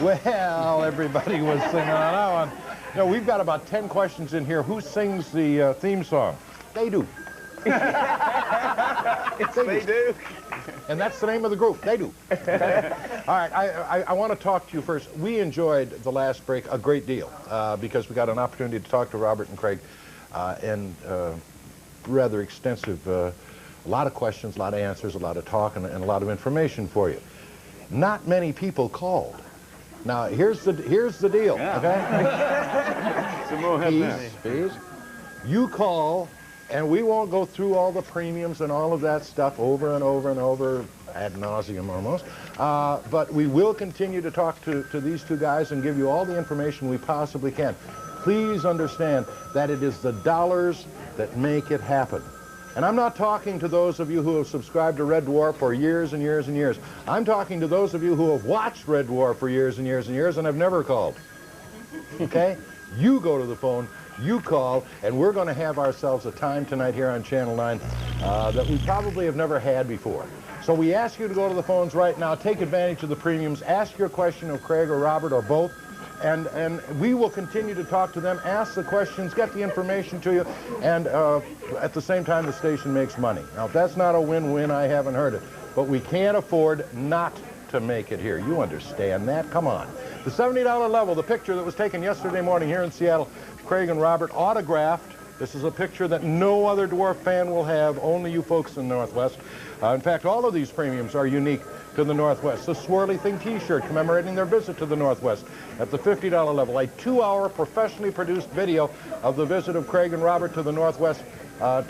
Well, everybody was singing on that one. You know, we've got about 10 questions in here. Who sings the theme song? They do. They do. And that's the name of the group. They do. Okay? All right, I want to talk to you first. We enjoyed the last break a great deal because we got an opportunity to talk to Robert and Craig and rather extensive, a lot of questions, a lot of answers, a lot of talk, and a lot of information for you. Not many people called. Now, here's the deal, okay? Some more Peace. You call, and we won't go through all the premiums and all of that stuff over and over and over, ad nauseum almost, but we will continue to talk to these two guys and give you all the information we possibly can. Please understand that it is the dollars that make it happen. And I'm not talking to those of you who have subscribed to Red Dwarf for years and years and years. I'm talking to those of you who have watched Red Dwarf for years and years and years and have never called. Okay? You go to the phone, you call, and we're going to have ourselves a time tonight here on Channel 9 that we probably have never had before. So we ask you to go to the phones right now, take advantage of the premiums, ask your question of Craig or Robert or both, and we will continue to talk to them, ask the questions, get the information to you, and at the same time the station makes money. Now if that's not a win-win, I haven't heard it. But we can't afford not to make it here. You understand that? Come on. The $70 level, the picture that was taken yesterday morning here in Seattle, Craig and Robert autographed. This is a picture that no other Dwarf fan will have, only you folks in the Northwest. In fact, all of these premiums are unique to the Northwest. The Swirly Thing t-shirt commemorating their visit to the Northwest at the $50 level. A 2-hour professionally produced video of the visit of Craig and Robert to the Northwest.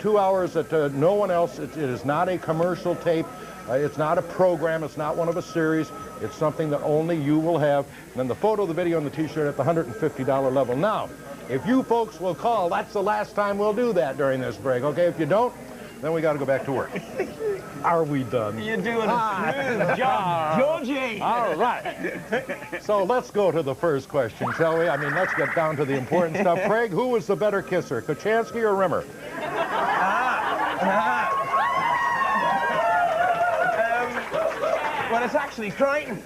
2 hours that no one else, it is not a commercial tape. It's not a program. It's not one of a series. It's something that only you will have. And then the photo, the video, and the t-shirt at the $150 level. Now, if you folks will call, that's the last time we'll do that during this break, okay? If you don't, then we got to go back to work. Are we done? You're doing a smooth job, Georgie. All right. So let's go to the first question, shall we? I mean, let's get down to the important stuff. Craig, who was the better kisser, Kachansky or Rimmer? Well, it's actually Crichton.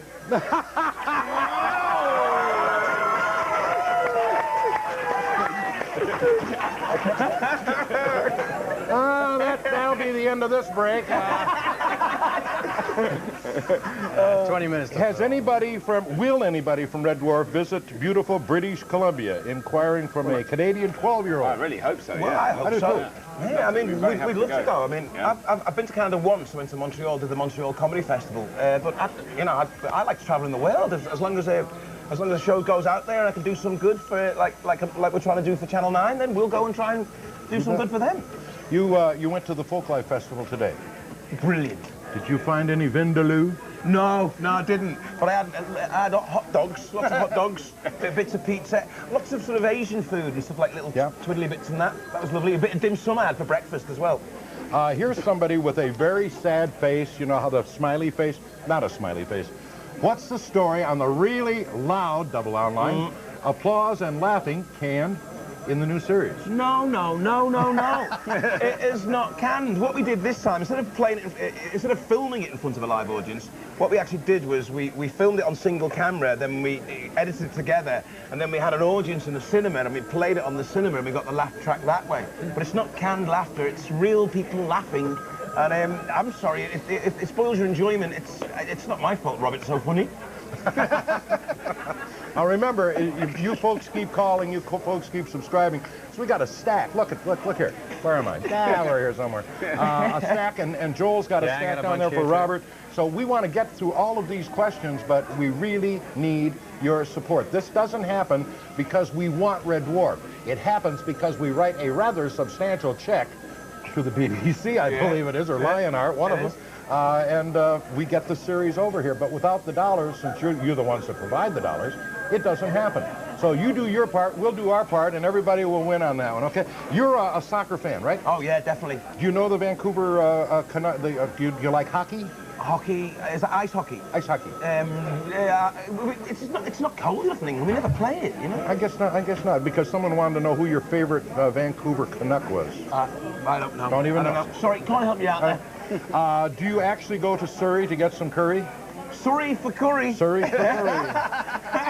That'll be the end of this break. 20 minutes. Will anybody from Red Dwarf visit beautiful British Columbia, inquiring from a Canadian 12-year-old? I really hope so, yeah. Well, I hope so. Yeah, I mean, we'd love to go. I mean, yeah. I've been to Canada once. I went to Montreal, to the Montreal Comedy Festival. But I like to travel in the world as long as the show goes out there and I can do some good for like we're trying to do for Channel 9. Then we'll go and try and do some good for them. You went to the Folklife Festival today. Brilliant. Did you find any vindaloo? No, I didn't. But I had hot dogs, lots of hot dogs, bits of pizza, lots of sort of Asian food and stuff like little twiddly bits and that. That was lovely. A bit of dim sum I had for breakfast as well. Here's somebody with a very sad face. You know how the smiley face? Not a smiley face. What's the story on the really loud double online applause and laughing canned in the new series? No. It is not canned. What we did this time, instead of filming it in front of a live audience, what we actually did was we filmed it on single camera, then we edited it together, and then we had an audience in the cinema, and we played it on the cinema, and we got the laugh track that way. But it's not canned laughter, it's real people laughing. And I'm sorry, if it spoils your enjoyment, it's not my fault, Rob, it's so funny. Now remember, you folks keep calling, you folks keep subscribing. So we got a stack. Look here. Where am I? We're here somewhere. A stack, and Joel's got a stack down there for Robert. So we want to get through all of these questions, but we really need your support. This doesn't happen because we want Red Dwarf. It happens because we write a rather substantial check to the BBC, I believe it is, or Lionheart, one of them. And we get the series over here. But without the dollars, since you're the ones that provide the dollars, it doesn't happen. So you do your part, we'll do our part, and everybody will win on that one, okay? You're a soccer fan, right? Oh, yeah, definitely. Do you know the Vancouver, do you like hockey? Hockey, is it ice hockey? Ice hockey. It's not cold enough, we never play it, you know? I guess not, because someone wanted to know who your favorite Vancouver Canuck was. I don't know. Don't even know. Sorry, can't help you out there. Do you actually go to Surrey to get some curry? Surrey for curry. Surrey for curry.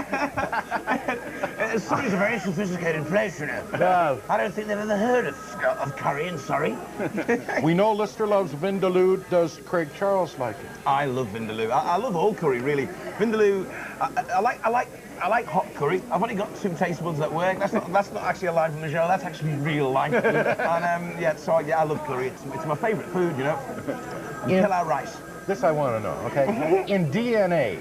Surrey's a very sophisticated place, you know. Yeah. I don't think they've ever heard of curry in Surrey. We know Lister loves Vindaloo. Does Craig Charles like it? I love Vindaloo. I love all curry, really. Vindaloo, I like hot curry. I've only got 2 taste buds at work. That's not actually a line from the show. That's actually real life. And yeah, I love curry. It's my favourite food, you know. Kill our rice. This I want to know, okay? In DNA,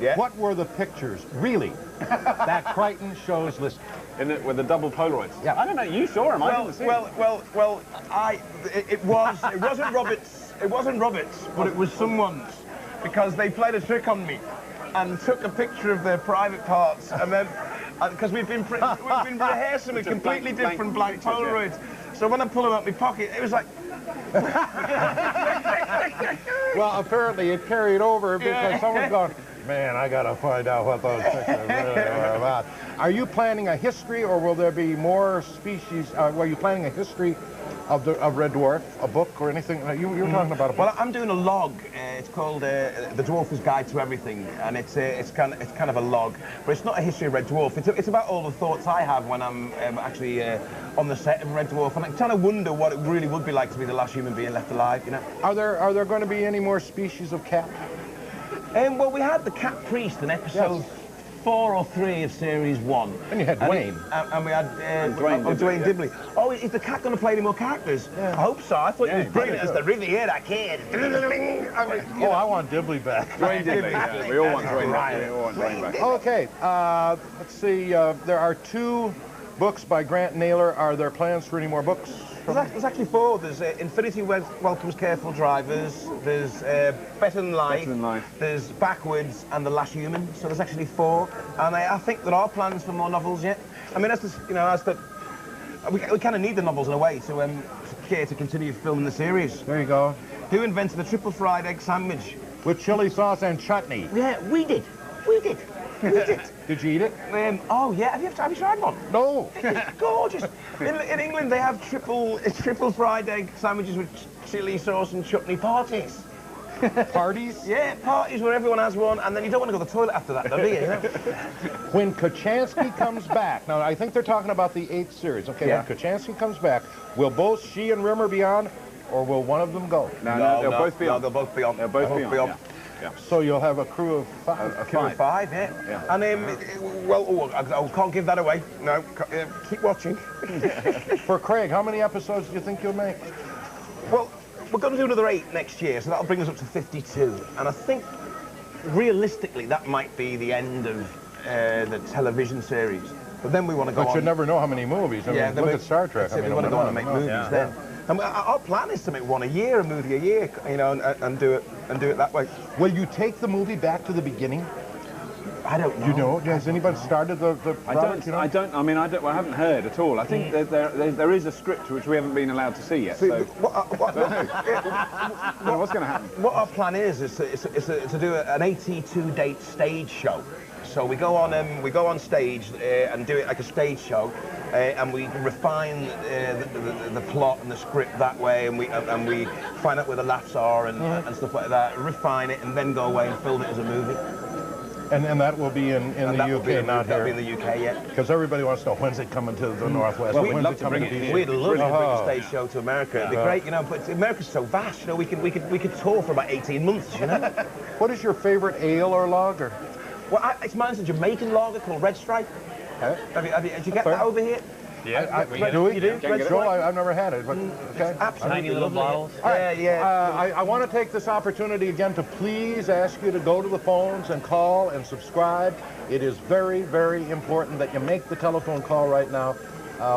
Yeah. what were the pictures, really, that Crichton shows Lister? With the double Polaroids. Yeah. I don't know. You saw him. I didn't see him. It wasn't Roberts. It wasn't Roberts, but it was someone's, because they played a trick on me and took a picture of their private parts, and then because we've been rehearsing with completely different blank pictures, Polaroids. So when I pull them out of my pocket, it was like. Well, apparently it carried over because someone's going, man, I got to find out what those pictures really are about. Are you planning a history, or will there be more species? Were you planning a history of Red Dwarf, a book or anything? You were talking about a book. Well, I'm doing a log. It's called The Dwarfer's Guide to Everything, and it's kind of a log, but it's not a history of Red Dwarf. It's about all the thoughts I have when I'm actually on the set of Red Dwarf, and I'm trying to wonder what it really would be like to be the last human being left alive. You know? Are there going to be any more species of cat? Well, we had the Cat Priest in episode 4 or 3 of Series 1. And you had Dwayne. And we had Dwayne Dibley. Oh, is the cat going to play any more characters? Yeah. I hope so. I thought he was brilliant as so. the Riviera Kid. I want Dibley back. Dwayne Dibley. Yeah. We all want Dwayne back. We all want Dwayne back. Okay, let's see. There are 2 books by Grant Naylor. Are there plans for any more books? There's actually 4. There's Infinity Welcomes Careful Drivers, there's Better Than Life, there's Backwards, and The Last Human. So there's actually 4. And I think there are plans for more novels yet. I mean, we kind of need the novels in a way to continue filming the series. There you go. Who invented the triple fried egg sandwich? With chili sauce and chutney. Yeah, we did. We did. We did. Did you eat it? Oh yeah, have you tried one? No. It's gorgeous. In England they have triple fried egg sandwiches with chili sauce and chutney parties. Parties? Yeah, parties where everyone has one, and then you don't want to go to the toilet after that, though, do you? When Kochanski comes back, now I think they're talking about the 8th series. Okay, Yeah. when Kochanski comes back, will both she and Rimmer be on, or will one of them go? No, they'll both be on. They'll both be on. They'll both be on. Yeah. So you'll have a crew of 5. A crew of 5, yeah. And I can't give that away. No, keep watching. For Craig, how many episodes do you think you'll make? Well, we're going to do another 8 next year, so that'll bring us up to 52. And I think, realistically, that might be the end of the television series. But then we want to go on. But you never know how many movies. I mean, look at Star Trek. We want to go on and make movies then. And our plan is to make one a year, a movie a year, you know, and do it that way. Will you take the movie back to the beginning? I don't know. You know? Has anybody started the product? I haven't heard at all. I think there is a script which we haven't been allowed to see yet. So what's going to happen? What our plan is to do an 82-date stage show. So we go on stage and do it like a stage show, and we refine the plot and the script that way, and we find out where the laughs are and stuff like that. Refine it and then go away and film it as a movie. And that will be in the UK, not here. That'll be in the UK, yeah. Because everybody wants to know, when's it coming to the Northwest? Well, we'd when's love it to coming bring it here. We'd love to bring a stage show to America. It'd be great, you know. But America's so vast, you know. We could tour for about 18 months, you know. What is your favorite ale or lager? Well, mine's a Jamaican lager called Red Stripe. Okay. Did you get that over here? Yeah, do we? You do? Red Stripe? I've never had it, but okay. Absolutely. Tiny little bottles. Yeah. I want to take this opportunity again to please ask you to go to the phones and call and subscribe. It is very, very important that you make the telephone call right now.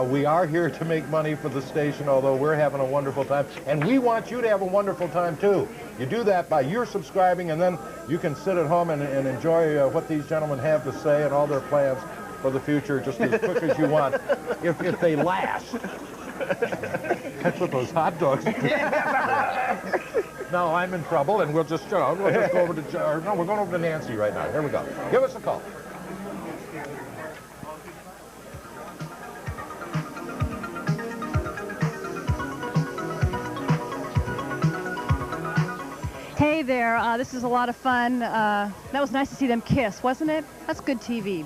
We are here to make money for the station, although we're having a wonderful time. And we want you to have a wonderful time, too. You do that by your subscribing, and then you can sit at home and enjoy what these gentlemen have to say and all their plans for the future just as quick as you want, if they last. That's what those hot dogs. Now I'm in trouble, and we'll just go over to, no, we're going over to Nancy right now. Here we go. Give us a call. Hey, there. This is a lot of fun. That was nice to see them kiss, wasn't it? That's good TV.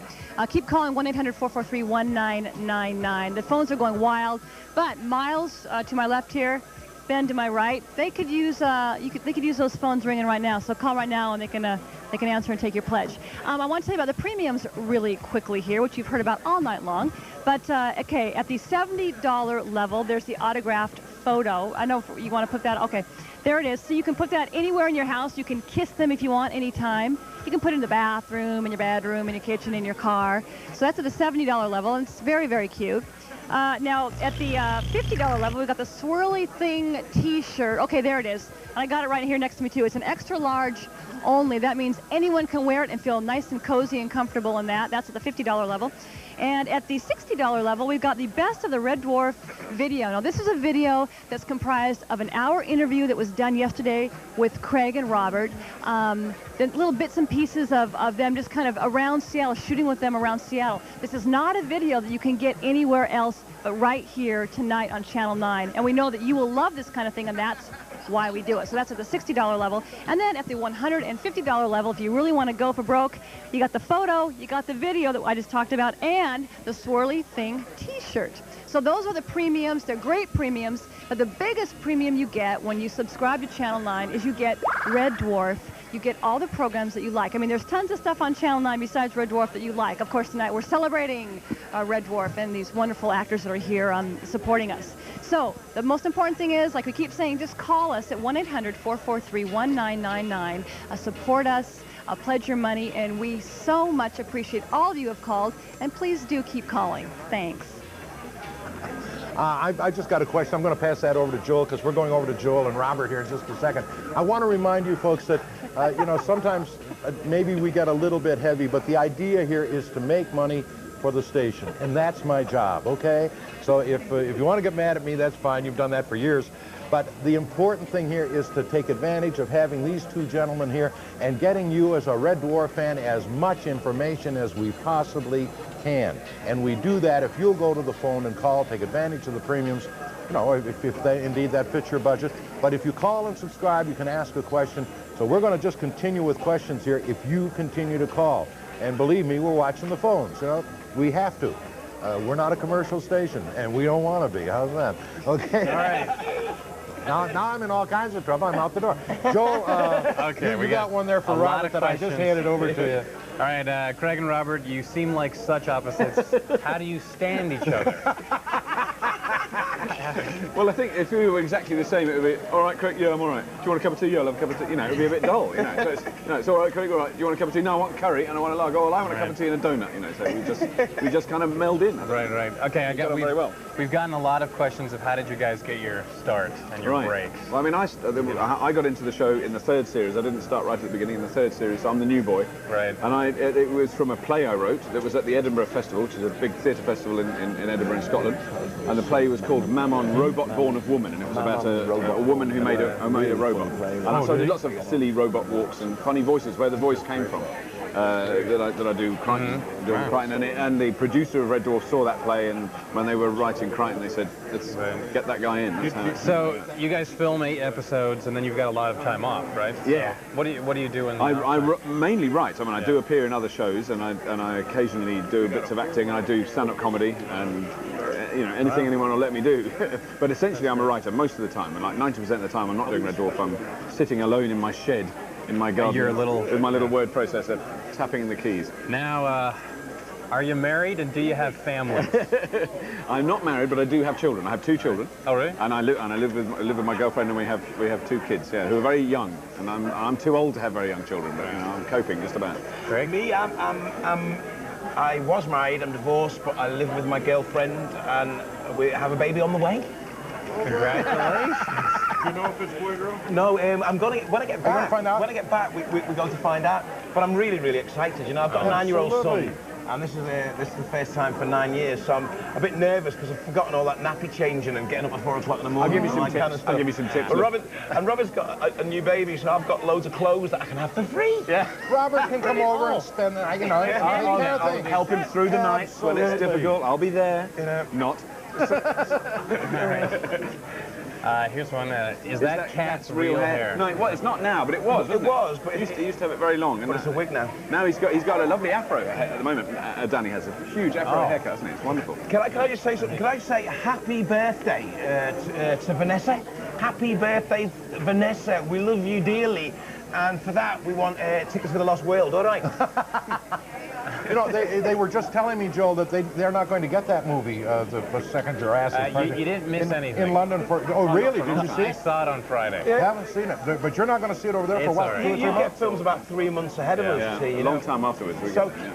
Keep calling 1-800-443-1999. The phones are going wild, but Miles to my left here, Ben to my right, they could use they could use those phones ringing right now. So call right now and they can answer and take your pledge. I want to tell you about the premiums really quickly here, which you've heard about all night long. But okay, at the $70 level, there's the autographed photo. I know you want to put that. Okay, there it is. So you can put that anywhere in your house. You can kiss them if you want, anytime. You can put it in the bathroom, in your bedroom, in your kitchen, in your car. So that's at the $70 level, and it's very, very cute. Now, at the $50 level, we've got the Swirly Thing T-shirt. Okay, there it is. I got it right here next to me, too. It's an extra large only. That means anyone can wear it and feel nice and cozy and comfortable in that. That's at the $50 level. And at the $60 level, we've got the Best of the Red Dwarf video. Now, this is a video that's comprised of an hour interview that was done yesterday with Craig and Robert. The little bits and pieces of them just kind of around Seattle, shooting with them around Seattle. This is not a video that you can get anywhere else but right here tonight on Channel 9. And we know that you will love this kind of thing, and that's why we do it. So that's at the $60 level. And then at the $150 level, if you really want to go for broke, you got the photo, you got the video that I just talked about, and the Swirly Thing T-shirt. So those are the premiums. They're great premiums, but the biggest premium you get when you subscribe to Channel 9 is you get Red Dwarf. You get all the programs that you like. I mean, there's tons of stuff on Channel 9 besides Red Dwarf that you like. Of course, tonight we're celebrating Red Dwarf and these wonderful actors that are here supporting us. So the most important thing is, like we keep saying, just call us at 1-800-443-1999. Support us, pledge your money, and we so much appreciate all of you who have called. And please do keep calling. Thanks. I just got a question. I'm going to pass that over to Joel because we're going over to Joel and Robert here in just a second. I want to remind you folks that, you know, sometimes maybe we get a little bit heavy, but the idea here is to make money for the station, and that's my job, okay? So if you want to get mad at me, that's fine. You've done that for years. But the important thing here is to take advantage of having these two gentlemen here and getting you as a Red Dwarf fan as much information as we possibly can. And we do that if you'll go to the phone and call, take advantage of the premiums, you know, if indeed that fits your budget. But if you call and subscribe, you can ask a question. So we're going to just continue with questions here if you continue to call. And believe me, we're watching the phones, you know. We have to. We're not a commercial station, and we don't want to be. How's that? Okay. All right. Now I'm in all kinds of trouble. I'm out the door. Joel, okay, we got one there for Robert that I just handed over to you. All right, Craig and Robert, you seem like such opposites. How do you stand each other? Well, I think if we were exactly the same, it would be, all right, Craig, yeah, I'm all right. Do you want a cup of tea? Yeah, I'll have a cup of tea. You know, it would be a bit dull, you know. So it's all right, Craig, all right. Do you want a cup of tea? No, I want curry, and I want a lager. Oh, well, I want a cup of tea and a donut, you know. So we just kind of meld in. Right. Okay, I got very well. We've gotten a lot of questions of how did you guys get your start and your breaks? Well, I mean, I got into the show in the third series. I didn't start right at the beginning in the third series, so I'm the new boy. Right. And it was from a play I wrote that was at the Edinburgh Festival, which is a big theatre festival in Edinburgh in Scotland. And the play was called Mammon, Robot Born of Woman, and it was about a woman who made a robot. And so I did lots of silly robot walks and funny voices, where the voice came from. That I do Crichton, Crichton, and the producer of Red Dwarf saw that play, and when they were writing Crichton, they said, let's get that guy in. So you guys film 8 episodes, and then you've got a lot of time off, right? Yeah. So what do you do in the I mainly write. I mean, I do appear in other shows, and I occasionally do bits of acting, and I do stand-up comedy, and you know, anything anyone will let me do. But essentially, I'm a writer most of the time, and like 90% of the time, I'm not doing Red Dwarf. I'm sitting alone in my shed, in my garden, with my little word processor, tapping the keys. Now, are you married and do you have family? I'm not married, but I do have children. I have 2 children. Oh, really? And I live with my girlfriend, and we have 2 kids, yeah, who are very young. And I'm too old to have very young children, but you know, I'm coping just about. Craig? Me, I was married. I'm divorced, but I live with my girlfriend, and we have a baby on the way. Congratulations. You know if it's boy or girl? No, I'm going to, when I get back, find out? when I get back, we go to find out. But I'm really, really excited. You know, I've got a 9-year-old son, and this is the first time for 9 years, so I'm a bit nervous because I've forgotten all that nappy changing and getting up at 4 o'clock in the morning. I'll give you some tips. Kind of I'll give you some tips. But Robert's got a new baby, so I've got loads of clothes that I can have for free. Yeah. Robert can come over and spend, you know, I'll help him through the nights when it's difficult. I'll be there. You know, not. Here's one. Is that cat's real hair? No, well, it's not now, but it was. It was, but it used to have it very long. But it's a wig now. Now he's got a lovely afro at the moment. Danny has a huge afro haircut, hasn't he? It's wonderful. Can I just say something? Can I say happy birthday to Vanessa? Happy birthday, Vanessa. We love you dearly. And for that, we want tickets for the Lost World, all right? You know, they were just telling me, Joel, that they're not going to get that movie, the second Jurassic Park. You didn't miss anything. In London for... Oh, really? Did you see I it? saw it on Friday. I haven't seen it, but you're not going to see it over there for what? Right. 2 or 3 You months? get films about 3 months ahead of us, see, A long time afterwards.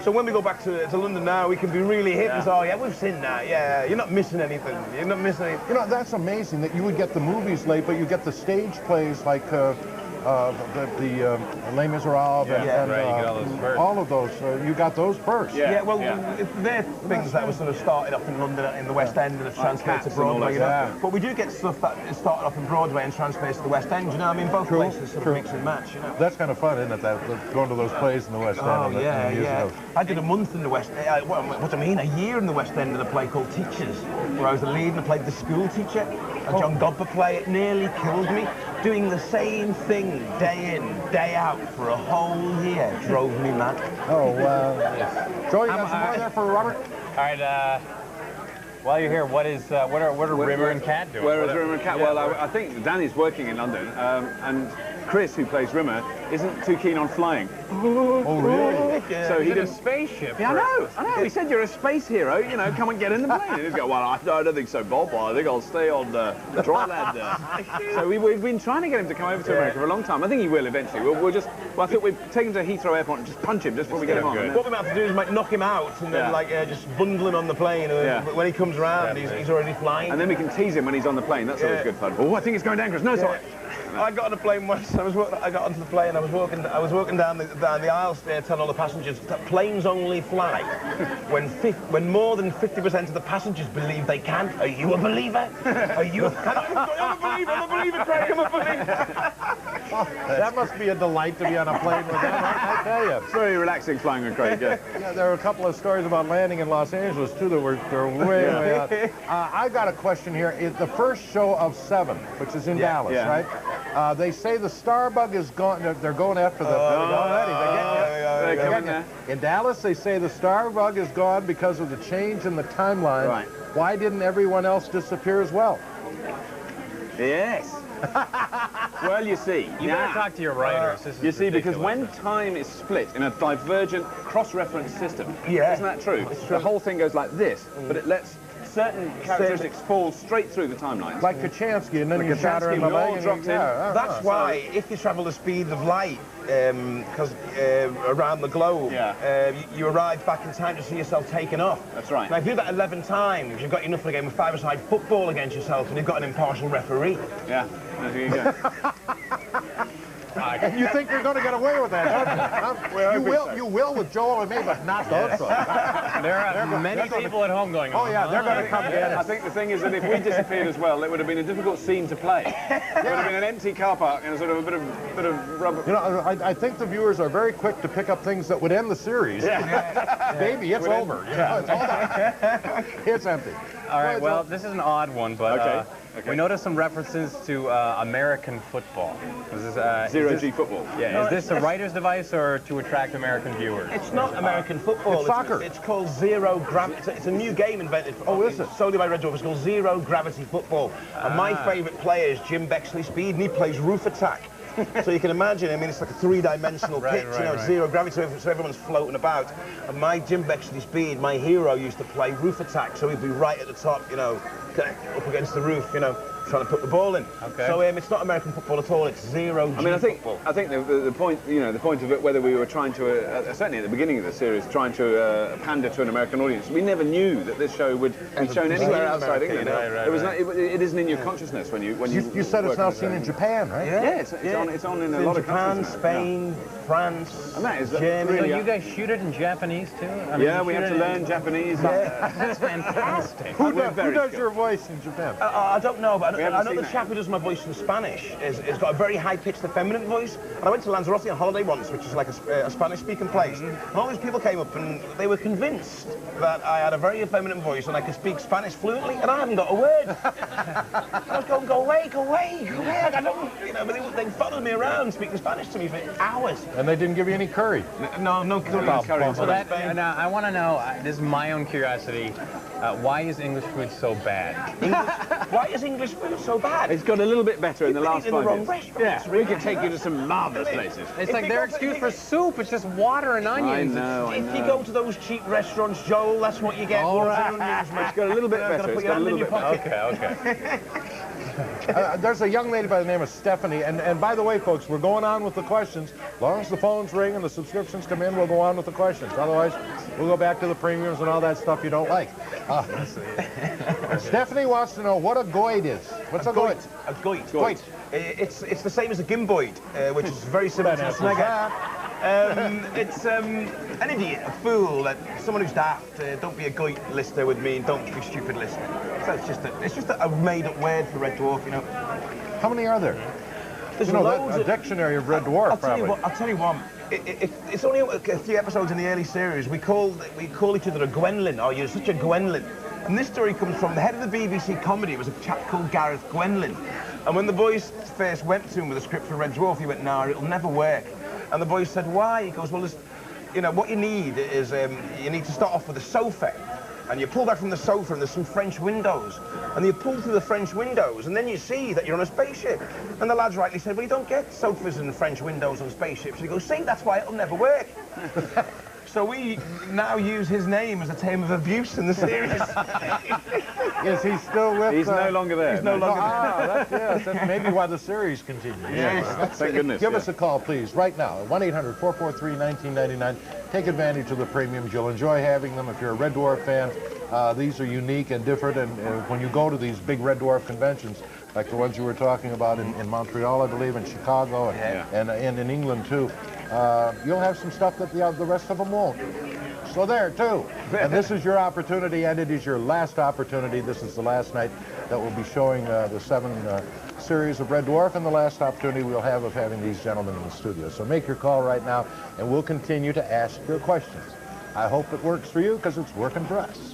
So when we go back to London now, we can be really hip and say, oh, yeah, we've seen that. Yeah, you're not missing anything. You're not missing anything. You know, that's amazing that you would get the movies late, but you get the stage plays like the Les Miserables and you get all those first. all of those. You got those first. Yeah, well, they're things that were sort of started off in London, in the West End, and have translated to Cats and all Broadway, that, you know. But we do get stuff that started off in Broadway and translates to the West End, you know. I mean, both places sort of mix and match, you know. That's kind of fun, isn't it? That going to those plays in the West End. Oh, and yeah, the yeah. musicals. I did a month in the West End, what do I mean, a year in the West End in a play called Teachers, where I was the lead and I played the school teacher. A John Godber play. It nearly killed me. Doing the same thing day in, day out for a whole year drove me mad. Oh, wow. Joey, you got some more there for Robert? All right, while you're here, what are Rimmer and Cat doing? Where is Rimmer and Cat? Well, I think Danny's working in London, and Chris, who plays Rimmer, isn't too keen on flying. Oh, really? So he did a did. spaceship. Yeah, I know. He said, you're a space hero, you know, come and get in the plane. And he's going, well, I don't think so, Bob. I think I'll stay on dry land. So we've been trying to get him to come over to America for a long time. I think he will eventually. I think we'll take him to Heathrow Airport and just punch him just before we get him on. What we might have to do is knock him out and then just bundle him on the plane. When he comes around, he's already flying. And then we can tease him when he's on the plane. That's always good fun. Oh, I think it's going down, Chris. No, it's all right. I got on a plane once. I got onto the plane. I was walking down the aisle, telling all the passengers that planes only fly when more than 50% of the passengers believe they can. Are you a believer? Are you? I'm a believer, Craig. I'm a believer. That must be a delight to be on a plane with them, I tell you. It's very relaxing flying with Craig. Yeah. Yeah, there were a couple of stories about landing in Los Angeles, too, that were way out. I got a question here. It's the first show of 7, which is in Dallas, right? They say the Starbug is gone. They're going after the... They're getting you. In Dallas, they say the Starbug is gone because of the change in the timeline. Right. Why didn't everyone else disappear as well? Yes. Well, you see. You better talk to your writers. This is you see, because ridiculous. when time is split in a divergent cross-reference system, Yeah. isn't that true? The whole thing goes like this, but it lets certain characteristics fall straight through the timeline. Like Kachansky, and then Like you shatter him Kachansky, the we all leg. dropped in. That's why, if you travel the speed of light, because around the globe, you arrive back in time to see yourself taken off. That's right. Now, if you do that 11 times, you've got enough for a game of five-a-side football against yourself, and you've got an impartial referee. Yeah, there you go. And you think you're going to get away with that, don't you? You will with Joel and me, but not those ones. There are many people at home going, oh, yeah, they're going to come get I us. think the thing is that if we disappeared as well, it would have been a difficult scene to play. It would have been an empty car park and a sort of a bit of rubber. You know, I think the viewers are very quick to pick up things that would end the series. Baby, it's over. You know, it's all done. It's empty. All right, well, this is an odd one, but Okay. we noticed some references to American football. Is this, Zero-G football. Yeah, is this a writer's device or to attract American viewers? It's not American football. It's soccer. It's called zero gravity. It's a new game invented. Is it? Solely by Red Dwarf. It's called zero gravity football. And my favourite player is Jim Bexley-Speed, and he plays roof attack. So you can imagine, I mean, it's like a three-dimensional pitch, zero gravity, so everyone's floating about. And my Jim Bexley-Speed, my hero, used to play roof attack, so he'd be right at the top, you know, up against the roof, you know, trying to put the ball in. Okay. So it's not American football at all. It's zero-G football. I think the point, you know, the point of it, whether we were trying to, certainly at the beginning of the series, trying to pander to an American audience, we never knew that this show would be shown anywhere outside England. It isn't in your consciousness when you You said it's now seen in Japan, right? Yeah, it's on in a lot of Japan, countries now. Spain, France, And that is Germany. So you guys shoot it in Japanese too? I mean, Yeah, we shoot have it to in- learn Japanese. That's fantastic. Who We're very does skilled. your voice in Japan? I don't know, but I I know the chap who does my voice in Spanish has got a very high-pitched effeminate voice. And I went to Lanzarote on holiday once, which is like a Spanish-speaking place. And all these people came up and they were convinced that I had a very effeminate voice and I could speak Spanish fluently, and I haven't got a word. I was going, go away, go away, go away. I don't, you know, but they followed me around speaking Spanish to me for hours. And they didn't give you any curry? No curry. So now I want to know, this is my own curiosity, why is English food so bad? Why is English food so bad? It's got a little bit better in the last 5 years. wrong restaurants. Yeah, we could take you to some marvellous places. It's like their excuse for soup. It's just water and onions. I know. If you go to those cheap restaurants, Joel, that's what you get. All right. It's got a little bit better. It's got a little bit better. Okay. There's a young lady by the name of Stephanie, and by the way, folks, we're going on with the questions. As long as the phones ring and the subscriptions come in, we'll go on with the questions. Otherwise, we'll go back to the premiums and all that stuff you don't like. Stephanie wants to know what a goit is. What's a goit? A goit. It's the same as a gimboid, which is very similar to a snagger. It's an idiot, a fool, someone who's daft. Don't be a goit lister with me, and don't be stupid lister. So it's just a made-up word for Red Dwarf, you know. How many are there? There's a dictionary of Red Dwarf, I'll tell you what. It's only a few episodes in the early series. We call each other a Gwenlyn. Oh, you're such a Gwenlyn. And this story comes from the head of the BBC comedy. It was a chap called Gareth Gwenlyn. And when the boys first went to him with a script for Red Dwarf, he went, "No, it'll never work." And the boys said, "Why?" He goes, "Well, you know, what you need is you need to start off with a sofa. And you pull back from the sofa and there's some French windows. And you pull through the French windows and then you see that you're on a spaceship." And the lads rightly said, "Well, you don't get sofas and French windows on spaceships." And he goes, "See, that's why it'll never work." So we now use his name as a term of abuse in the series. Is he still with... He's no longer there. He's no longer there. That's maybe why the series continues. Yes, thank goodness. Give us a call, please, right now, 1-800-443-1999. Take advantage of the premiums. You'll enjoy having them if you're a Red Dwarf fan. These are unique and different, and when you go to these big Red Dwarf conventions, like the ones you were talking about in Montreal, I believe, in Chicago, and in England, too, you'll have some stuff that the rest of them won't. So there, too. And this is your opportunity, and it is your last opportunity. This is the last night that we'll be showing the 7 series of Red Dwarf, and the last opportunity we'll have of having these gentlemen in the studio. So make your call right now, and we'll continue to ask your questions. I hope it works for you, because it's working for us.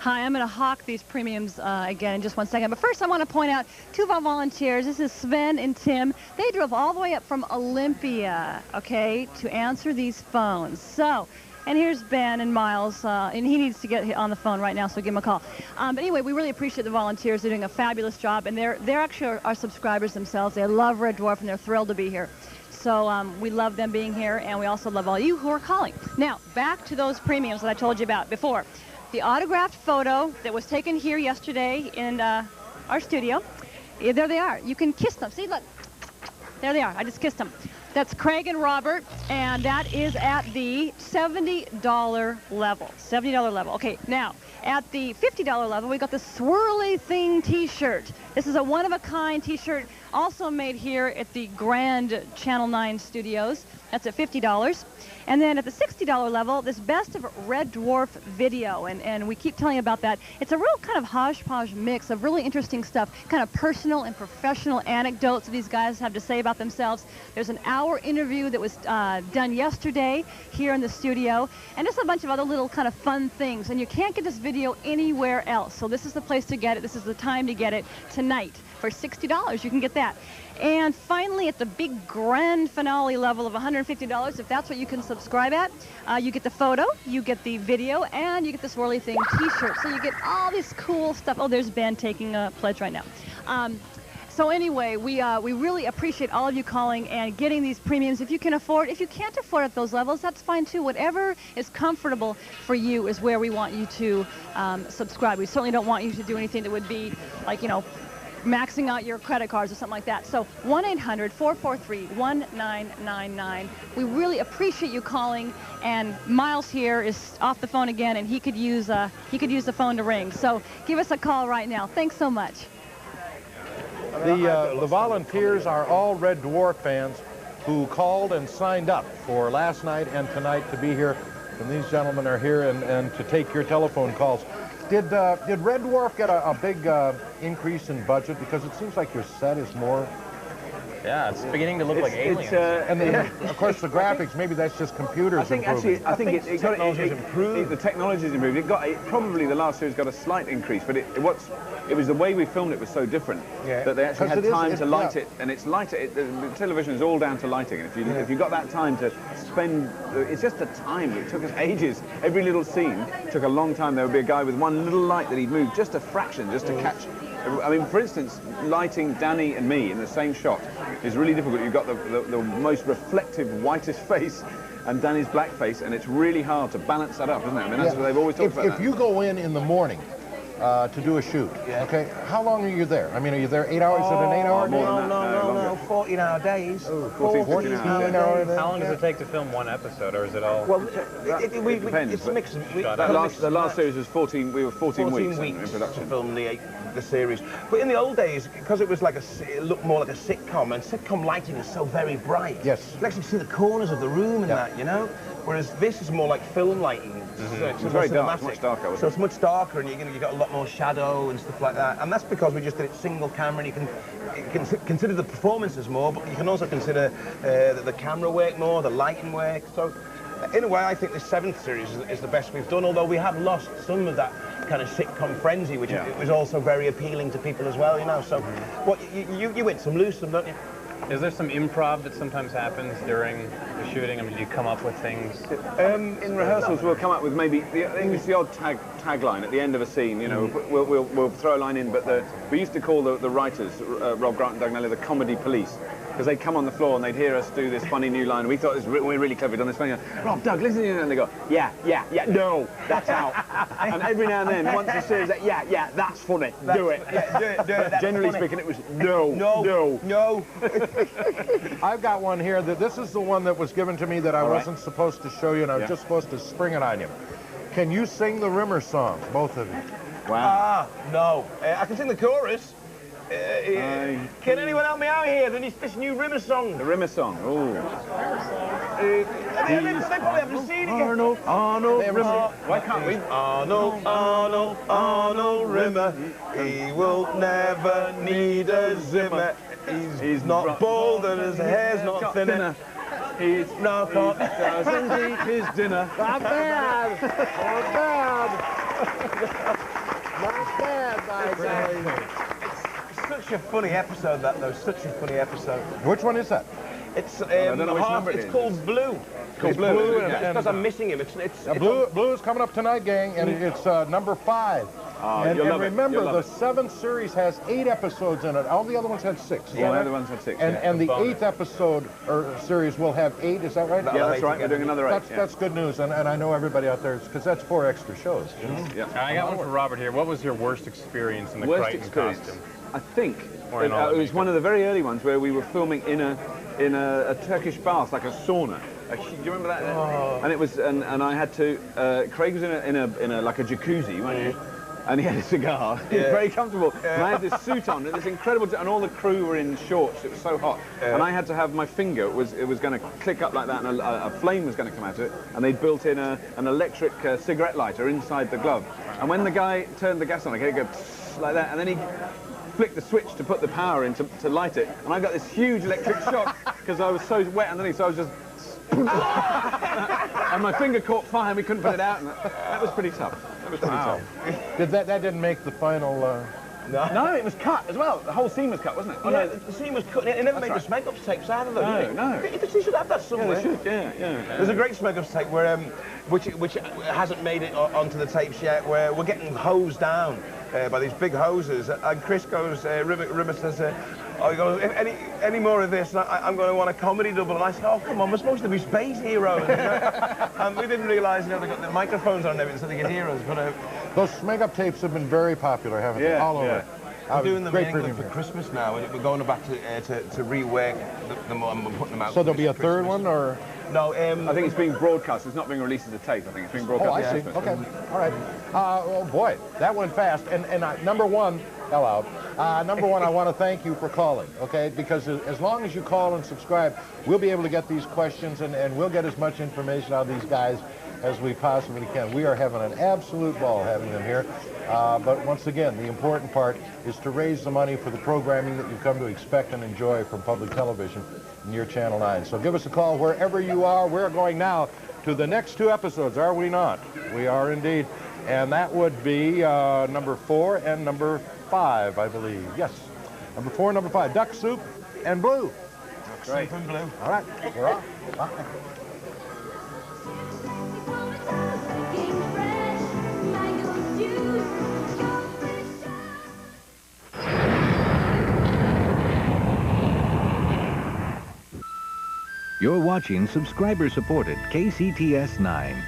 Hi, I'm going to hawk these premiums again in just one second. But first, I want to point out 2 of our volunteers. This is Sven and Tim. They drove all the way up from Olympia, okay, to answer these phones. So, and here's Ben and Miles, and he needs to get on the phone right now, so give him a call. But anyway, we really appreciate the volunteers. They're doing a fabulous job, and they're actually our subscribers themselves. They love Red Dwarf, and they're thrilled to be here. So we love them being here, and we also love all you who are calling. Now, back to those premiums that I told you about before. The autographed photo that was taken here yesterday in our studio, there they are. You can kiss them. See, look. There they are. I just kissed them. That's Craig and Robert, and that is at the $70 level. $70 level. Okay, now, at the $50 level, we got the Swirly Thing t-shirt. This is a one-of-a-kind t-shirt, also made here at the Grand Channel 9 studios. That's at $50. And then at the $60 level, this Best of Red Dwarf video, and we keep telling you about that. It's a real kind of hodgepodge mix of really interesting stuff, kind of personal and professional anecdotes that these guys have to say about themselves. There's an hour interview that was done yesterday here in the studio, and just a bunch of other little kind of fun things. And you can't get this video anywhere else, so this is the place to get it. This is the time to get it tonight. For $60, you can get that. And finally, at the big grand finale level of $150, if that's what you can subscribe at, you get the photo, you get the video, and you get the Swirly Thing t-shirt. So you get all this cool stuff. Oh, there's Ben taking a pledge right now. So anyway, we really appreciate all of you calling and getting these premiums. If you can afford, if you can't afford at those levels, that's fine too. Whatever is comfortable for you is where we want you to subscribe. We certainly don't want you to do anything that would be like, you know, maxing out your credit cards or something like that. So 1-800-443-1999. We really appreciate you calling, and Miles here is off the phone again, and he could use the phone to ring. So give us a call right now. Thanks so much. The volunteers are all Red Dwarf fans who called and signed up for last night and tonight to be here And these gentlemen are here and to take your telephone calls. Did Red Dwarf get a big increase in budget? Because it seems like your set is more... Yeah, it's beginning to look like aliens. And then, of course, the graphics, maybe that's just computers I think improving. actually, I think it got improved. The technology's improved. Probably the last series got a slight increase, but it was the way we filmed it was so different that they actually had time to light it, and it's lighter. The television is all down to lighting, and if you got that time to spend, it's just the time. It took us ages. Every little scene took a long time. There would be a guy with one little light that he'd move just a fraction, just to catch. I mean, for instance, lighting Danny and me in the same shot is really difficult. You've got the most reflective, whitest face and Danny's black face, and it's really hard to balance that up, isn't it? I mean, that's what they've always talked about. If you go in the morning to do a shoot, okay, how long are you there? I mean, are you there 8 hours at an 8-hour day? No, 14-hour days. Oh, 14 hours. How long does it take to film one episode, or is it all? Well, it depends. It's a mix. The last series was 14. We were 14 weeks in production to film the series. But in the old days, because it was like it looked more like a sitcom, and sitcom lighting is so very bright. Yes. You can actually see the corners of the room and that, you know. Whereas this is more like film lighting. So it's very dark, much darker. So it's much darker, and you got a lot more shadow and stuff like that. And that's because we just did it single camera, and you can consider the performances more, but you can also consider the camera work more, the lighting work. So in a way, I think this 7th series is the best we've done, although we have lost some of that kind of sitcom frenzy, which it was also very appealing to people as well, you know. So what you win some, lose some, don't you? Is there some improv that sometimes happens during the shooting? I mean, do you come up with things? In rehearsals, we'll come up with maybe the odd tagline at the end of a scene. You know, we'll throw a line in. But we used to call the writers, Rob Grant and Doug Nelly, the comedy police, because they'd come on the floor and they'd hear us do this funny new line. We thought we're really clever, done this funny. Rob, Doug, listen to you, and they go, yeah, no, that's out. And every now and then, once a series, yeah, that's funny, do it. Yeah, do it. Generally speaking, it was no. I've got one here. This is the one that was given to me that I wasn't supposed to show you, and I was just supposed to spring it on you. Can you sing the Rimmer songs, both of you? Wow. No. I can sing the chorus. Can anyone help me out here? This new Rimmer song. The Rimmer song. Oh. They probably haven't seen it yet. Arnold. Why can't we? Arnold Rimmer. He will never need a Zimmer. He's not bald and his hair's not thinner. He doesn't eat his dinner. Not bad. Not bad, by golly. Such a funny episode, that though. Such a funny episode. Which one is that? It's I don't know which number it is. It's called Blue. It's Blue. It's because I'm missing him. Blue is coming up tonight, gang, and it's number 5. And remember, the 7th series has 8 episodes in it. All the other ones had 6. Yeah, the other ones had 6. And the 8th episode or series will have 8. Is that right? Yeah, that's right. We're doing another 8. That's good news, and I know everybody out there, because that's 4 extra shows. Yeah. I got one for Robert here. What was your worst experience in the Crichton costume? I think it was one of the very early ones where we were filming in a Turkish bath, like a sauna. Do you remember that? Oh. And it was, and I had to. Craig was in a like a jacuzzi, wasn't he? And he had a cigar. He was very comfortable. And I had this suit on, this incredible, and all the crew were in shorts. It was so hot, and I had to have my finger. It was going to click up like that, and a flame was going to come out of it. And they built in an electric cigarette lighter inside the glove. And when the guy turned the gas on, I could go like that, and then he flicked the switch to put the power in to light it, and I got this huge electric shock because I was so wet underneath, so I was just and my finger caught fire and we couldn't put it out, and that was pretty tough. That was pretty tough. That didn't make the final... No, it was cut as well. The whole scene was cut, wasn't it? Oh, no, the scene was cut. It never made the Smeg-Ups tapes either, though. No. They should have that somewhere. Yeah, they should, yeah. There's a great Smeg-Ups tape where, which hasn't made it onto the tapes yet, where we're getting hosed down by these big hoses, and Chris goes, Rimmer says, oh, he goes, any more of this, I'm going to want a comedy double. And I said, oh, come on, we're supposed to be space heroes. You know? And we didn't realise, they got the microphones on and everything so they could hear us. But those Smeg-Up tapes have been very popular, haven't they? All over. We're doing them in England for Christmas now. We're going back to rework them and we're putting them out. So there'll be a third one, or? No, I think it's being broadcast. It's not being released as a tape. I think it's being broadcast. Oh, I see. Okay. All right. Oh boy, that went fast. And number one, number one, I want to thank you for calling. Okay, because as long as you call and subscribe, we'll be able to get these questions and we'll get as much information out of these guys as we possibly can. We are having an absolute ball having them here. But once again, the important part is to raise the money for the programming that you've come to expect and enjoy from public television near Channel 9. So give us a call wherever you are. We're going now to the next 2 episodes, are we not? We are indeed. And that would be number 4 and number 5, I believe. Yes, number 4 and number 5, Duck Soup and Blue. Duck Soup and Blue. All right, we're off. Bye. You're watching subscriber-supported KCTS 9.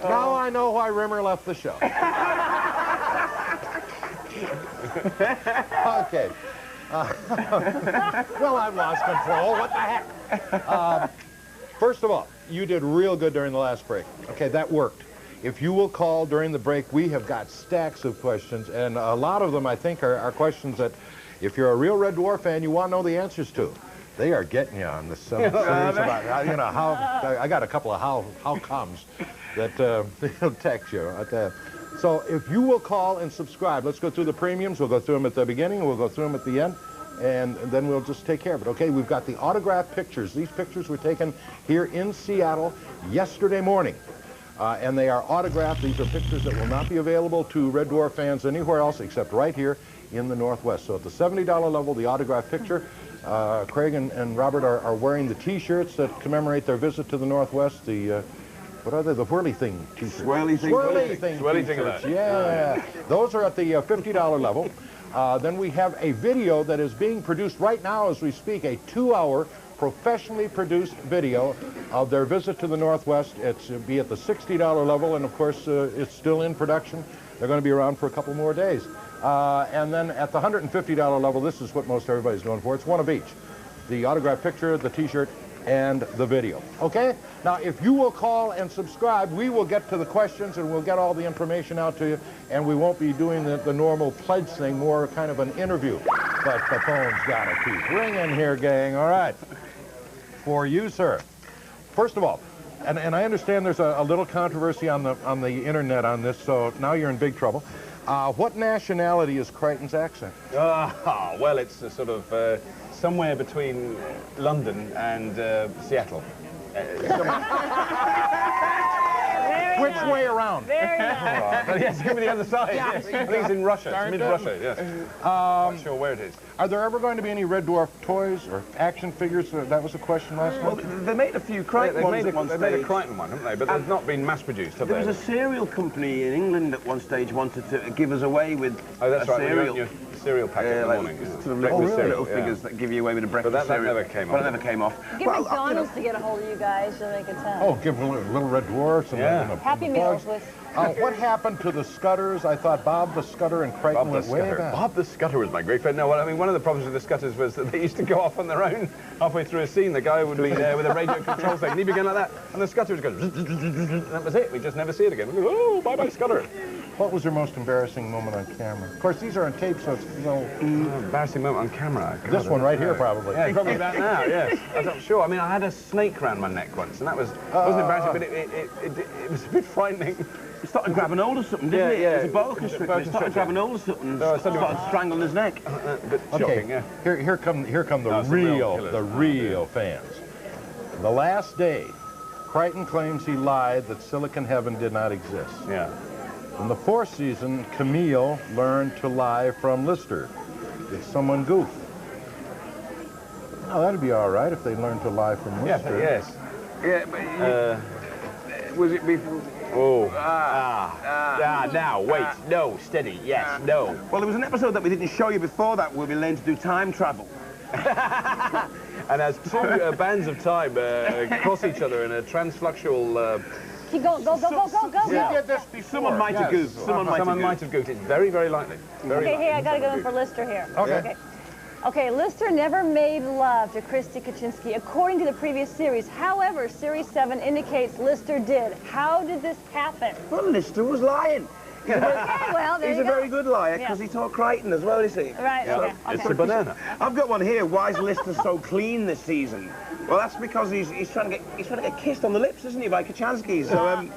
Now I know why Rimmer left the show. Okay. Well, I've lost control. What the heck? First of all, you did real good during the last break. Okay, that worked. If you will call during the break, we have got stacks of questions, and a lot of them, I think, are questions that, if you're a real Red Dwarf fan, you want to know the answers to. They are getting you on the series about, you know, how, I got a couple of how comes that they'll text you. So if you will call and subscribe, let's go through the premiums. We'll go through them at the beginning, we'll go through them at the end, and then we'll just take care of it. Okay, we've got the autographed pictures. These pictures were taken here in Seattle yesterday morning. And they are autographed. These are pictures that will not be available to Red Dwarf fans anywhere else except right here in the Northwest. So at the $70 level, the autographed picture, Craig and Robert are wearing the T-shirts that commemorate their visit to the Northwest. The what are they? The whirly thing T-shirts. Swirly thing. Swirly thing. Yeah. Those are at the $50 level. Then we have a video that is being produced right now as we speak, a 2-hour professionally produced video of their visit to the Northwest. It's be at the $60 level, and of course it's still in production. They're going to be around for a couple more days. And then at the $150 level, this is what most everybody's going for. It's one of each. The autographed picture, the T-shirt, and the video. Okay? Now, if you will call and subscribe, we will get to the questions and we'll get all the information out to you, and we won't be doing the normal pledge thing, more kind of an interview. But the phone's got to keep ringing here, gang. All right. For you, sir. First of all, and I understand there's a little controversy on the internet on this, so now you're in big trouble. What nationality is Crichton's accent? Well, it's a sort of somewhere between London and Seattle. Which way around? Yes, give me the other side. Yes. I think it's in Russia. It's mid-Russia, yes. Not sure where it is. Are there ever going to be any Red Dwarf toys or action figures? That was a question last Well, month. they made a few Crichton ones at one They stage. made a Crichton one, haven't they? But they've not been mass-produced, have There they? was a cereal company in England at one stage wanted to give us away with Oh, that's a right. cereal. Your cereal packet in the like morning. sort of Breakfast little cereal, figures that give you away with a breakfast that cereal. never came But off. it never came off. Get McDonald's to get a hold of you guys so they could tell. Oh, give little Red Dwarfs and, Yeah. and the Happy bugs. Meals with... What happened to the Scutters? I thought Bob the Scudder and Crichton went way back. Bob the Scudder was my great friend. No, well, I mean, one of the problems with the Scutters was that they used to go off on their own halfway through a scene. The guy would be there with a radio control thing, and he'd be going like that, and the Scutter would go, and that was it. We'd just never see it again. We'd go, oh, bye-bye, Scudder. What was your most embarrassing moment on camera? Of course, these are on tape, so it's, you know... Embarrassing moment on camera. God, This one right here, probably. Yeah, probably about now, yes. I'm not sure. I mean, I had a snake around my neck once, and that was, wasn't embarrassing, but it was a bit frightening. He started grabbing hold of something, didn't he? Yeah, It was a boa constrictor. He started grabbing hold of something and started strangling his neck. A bit Okay, shocking, yeah. here come the some real real killers. fans. The last day, Crichton claims he lied that Silicon Heaven did not exist. Yeah. In the 4th season, Camille learned to lie from Lister. Did someone goof? Oh, that'd be all right if they learned to lie from Lister. Yes. Yeah, but Was it before? Oh. Now, wait. No, steady. Yes, no. well, there was an episode that we didn't show you before that where we learned to do time travel. And as two bands of time cross each other in a transfluxual Keep going. Go. We did this before. Someone might have goofed. Someone might have goofed. It's very, very likely. Okay, hey, I gotta go in for Lister here. Okay. Okay, Lister never made love to Christy Kaczynski, according to the previous series. However, Series 7 indicates Lister did. How did this happen? Well, Lister was lying. Yeah, well, there He's you a go. very good liar because he taught Crichton as well, you see. Right, okay. It's a banana. I've got one here. Why is Lister so clean this season? Well, that's because he's trying to get kissed on the lips, isn't he, by Kaczynski? So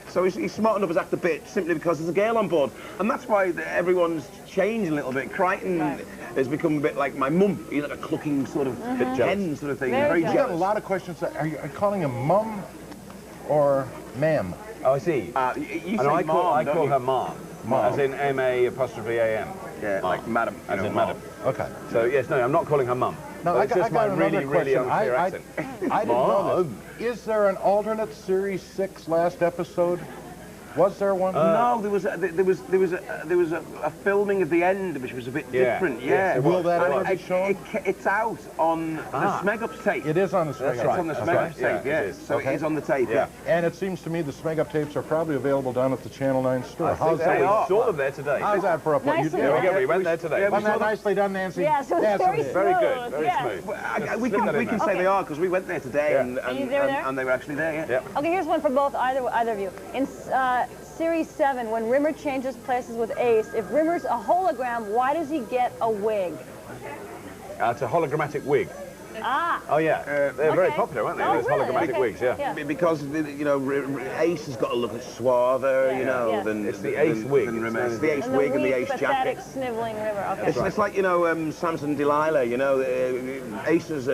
so he's smartened up his act a bit simply because there's a girl on board, and that's why everyone's changed a little bit. Crichton has become a bit like my mum. He's like a clucking sort of hen sort of thing. Very You got a lot of questions. Are you calling him mum or ma'am? Oh, I see. You say I call her Mom, Mom, as in M-A''A''M. Yeah, like madam. As in madam. Okay. So, yes, no, I'm not calling her Mum. Now, It's just my really, really unclear accent. I didn't know this. Is there an alternate Series 6 last episode? Was there one? No, there was a filming at the end which was a bit different. Yeah. Will that ever be shown? It's out on the Smeg-Up tape. It is on the Smeg-Up. It's on the Smeg-Up tape. Yeah. So it is on the tape. Yeah. And it seems to me the Smeg-Up tapes are probably available down at the Channel 9 store. How's that? We saw them there today. How's that for a point? Nicely There we go. We went there today. Wasn't that nicely done, Nancy? Yes, it was very smooth. Very good. Very yes. smooth. We can say they are because we went there today and they were actually there. Yeah. Okay, here's one for both either of you. In Series 7, when Rimmer changes places with Ace, if Rimmer's a hologram, why does he get a wig? It's a hologrammatic wig. Ah. Oh, yeah. They're very popular, aren't they? Oh, Those really? hologrammatic Okay. wigs, yeah. Because, you know, Ace has got to look suaver, you know, than... It's the Ace wig. It's the Ace wig and the Ace pathetic, jacket. sniveling Rimmer. Okay. It's like, you know, Samson Delilah, you know, Ace's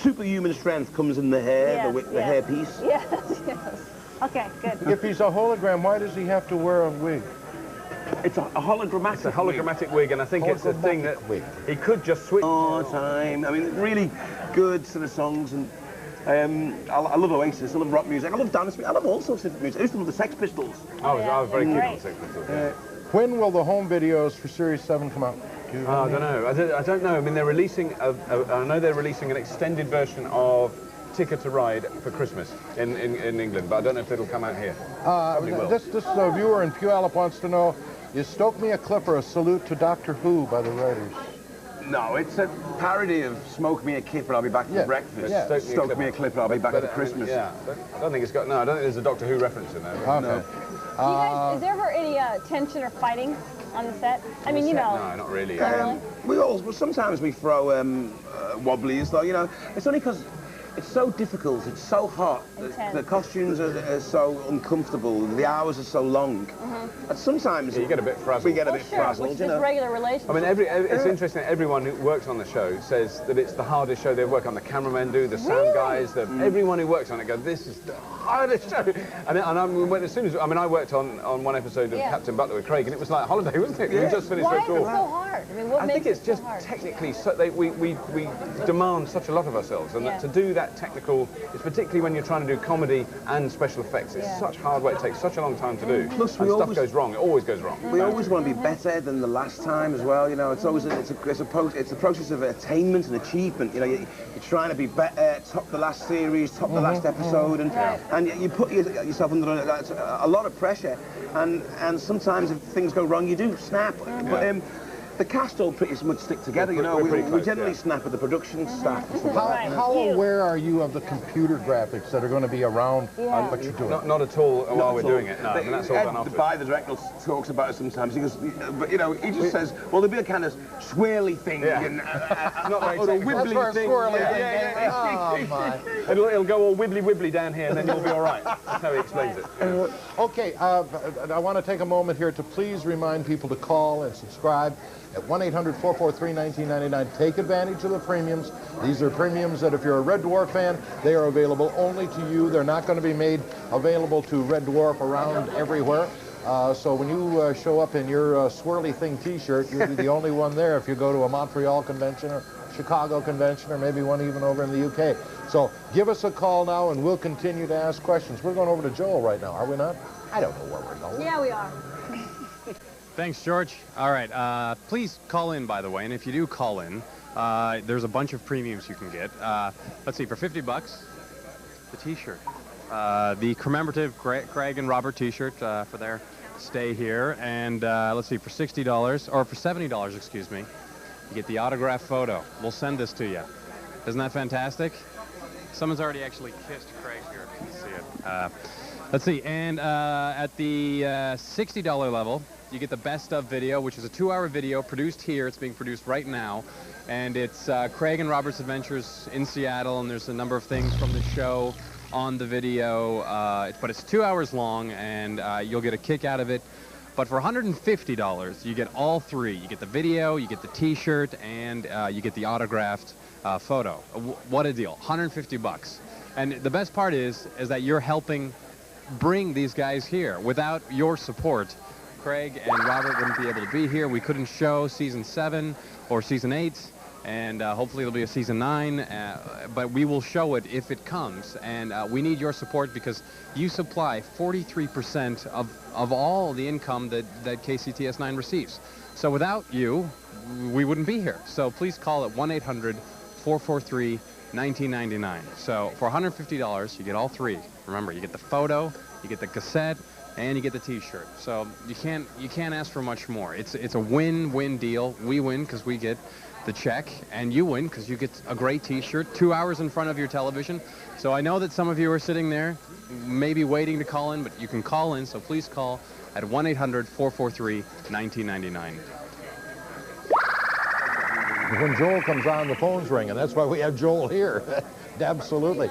superhuman strength comes in the hair, the hairpiece. Yes. Okay, good. If he's a hologram, why does he have to wear a wig? It's a hologrammatic It's a hologrammatic wig, and I think it's a thing that he could just switch. all time. I mean, really good sort of songs, and I love Oasis, I love rock music, I love dance music, I love all sorts of music. I used to love the Sex Pistols. I was very keen on Great. Sex Pistols. When will the home videos for Series 7 come out? I don't know. I don't know. I mean, they're releasing. I know they're releasing an extended version of Ticket to Ride for Christmas in England, but I don't know if it'll come out here. This viewer in Puyallup wants to know, is Stoke Me a Clipper a salute to Doctor Who by the writers? No, it's a parody of Smoke Me a Clipper, I'll be back for breakfast. Yeah. Stoke Me a Clipper, I'll be back for Christmas. Yeah, I don't think it's got. No, I don't think there's a Doctor Who reference in there. Okay. No. Is there ever any tension or fighting on the set? I mean, you know. No, not really. Sometimes we throw wobblies, though, you know. It's only because it's so difficult, it's so hot, the costumes are so uncomfortable, the hours are so long. And sometimes you get a bit frazzled. We get a bit frazzled, Which you is know. regular relationship. I mean, it's interesting. Everyone who works on the show says that it's the hardest show they work on. The cameramen do, the sound guys, everyone who works on it goes, "This is the hardest show." And as soon as I worked on one episode of Captain Butler with Craig, and it was like a holiday, wasn't it? We just finished Why it is it all. so hard? I mean, what I makes think it's it just so hard? technically, we demand such a lot of ourselves, and that to do that technical, it's particularly when you're trying to do comedy and special effects, it's such hard work, it takes such a long time to do. Plus and stuff goes wrong, it always goes wrong. We always want to be better than the last time as well, you know. It's always it's a process of attainment and achievement. You know, you're trying to be better, top the last series, top the last episode, and you put yourself under a lot of pressure. And sometimes if things go wrong, you do snap. But the cast all pretty much stick together, you know. We generally snap at the production staff. How aware are you of the computer graphics that are going to be around what you're doing? Not at all while we're doing it, no. I mean, that's all done after. The director talks about it sometimes. He goes, but you know, he just says, well, there'll be a kind of swirly thing, and not very or a wibbly thing. Oh, my. It'll go all wibbly down here, and then you'll be all right. That's how he explains it. Okay, I want to take a moment here to please remind people to call and subscribe at 1-800-443-1999. Take advantage of the premiums. These are premiums that if you're a Red Dwarf fan, they are available only to you. They're not going to be made available to Red Dwarf around everywhere. So when you show up in your swirly thing t-shirt, you'll be the only one there if you go to a Montreal convention or Chicago convention or maybe one even over in the UK. So give us a call now and we'll continue to ask questions. We're going over to Joel right now, are we not? I don't know where we're going. Yeah, we are. Thanks, George. All right, please call in, by the way, and if you do call in, there's a bunch of premiums you can get. Let's see, for $50, the t-shirt. the commemorative Craig and Robert T-shirt for their stay here. And let's see, for $60, or for $70, excuse me, you get the autograph photo. We'll send this to you. Isn't that fantastic? Someone's already actually kissed Craig here, if you can see it. Let's see, and at the $60 level, you get the best of video, which is a 2-hour video produced here. It's being produced right now. And it's Craig and Robert's adventures in Seattle, and there's a number of things from the show on the video. But it's 2 hours long, and you'll get a kick out of it. But for $150, you get all three. You get the video, you get the T-shirt, and you get the autographed photo. What a deal, 150 bucks. And the best part is that you're helping bring these guys here. Without your support, Craig and Robert wouldn't be able to be here. We couldn't show season 7 or season 8, and hopefully it'll be a season 9, but we will show it if it comes. And we need your support because you supply 43% of all the income that KCTS 9 receives. So without you, we wouldn't be here. So please call at 1-800-443-1999. So for $150, you get all three. Remember, you get the photo, you get the cassette, and you get the T-shirt. So you can't ask for much more. It's a win-win deal. We win because we get the check, and you win because you get a great T-shirt 2 hours in front of your television. So I know that some of you are sitting there maybe waiting to call in, but you can call in, so please call at 1-800-443-1999. When Joel comes on, the phone's ringing. That's why we have Joel here. Absolutely.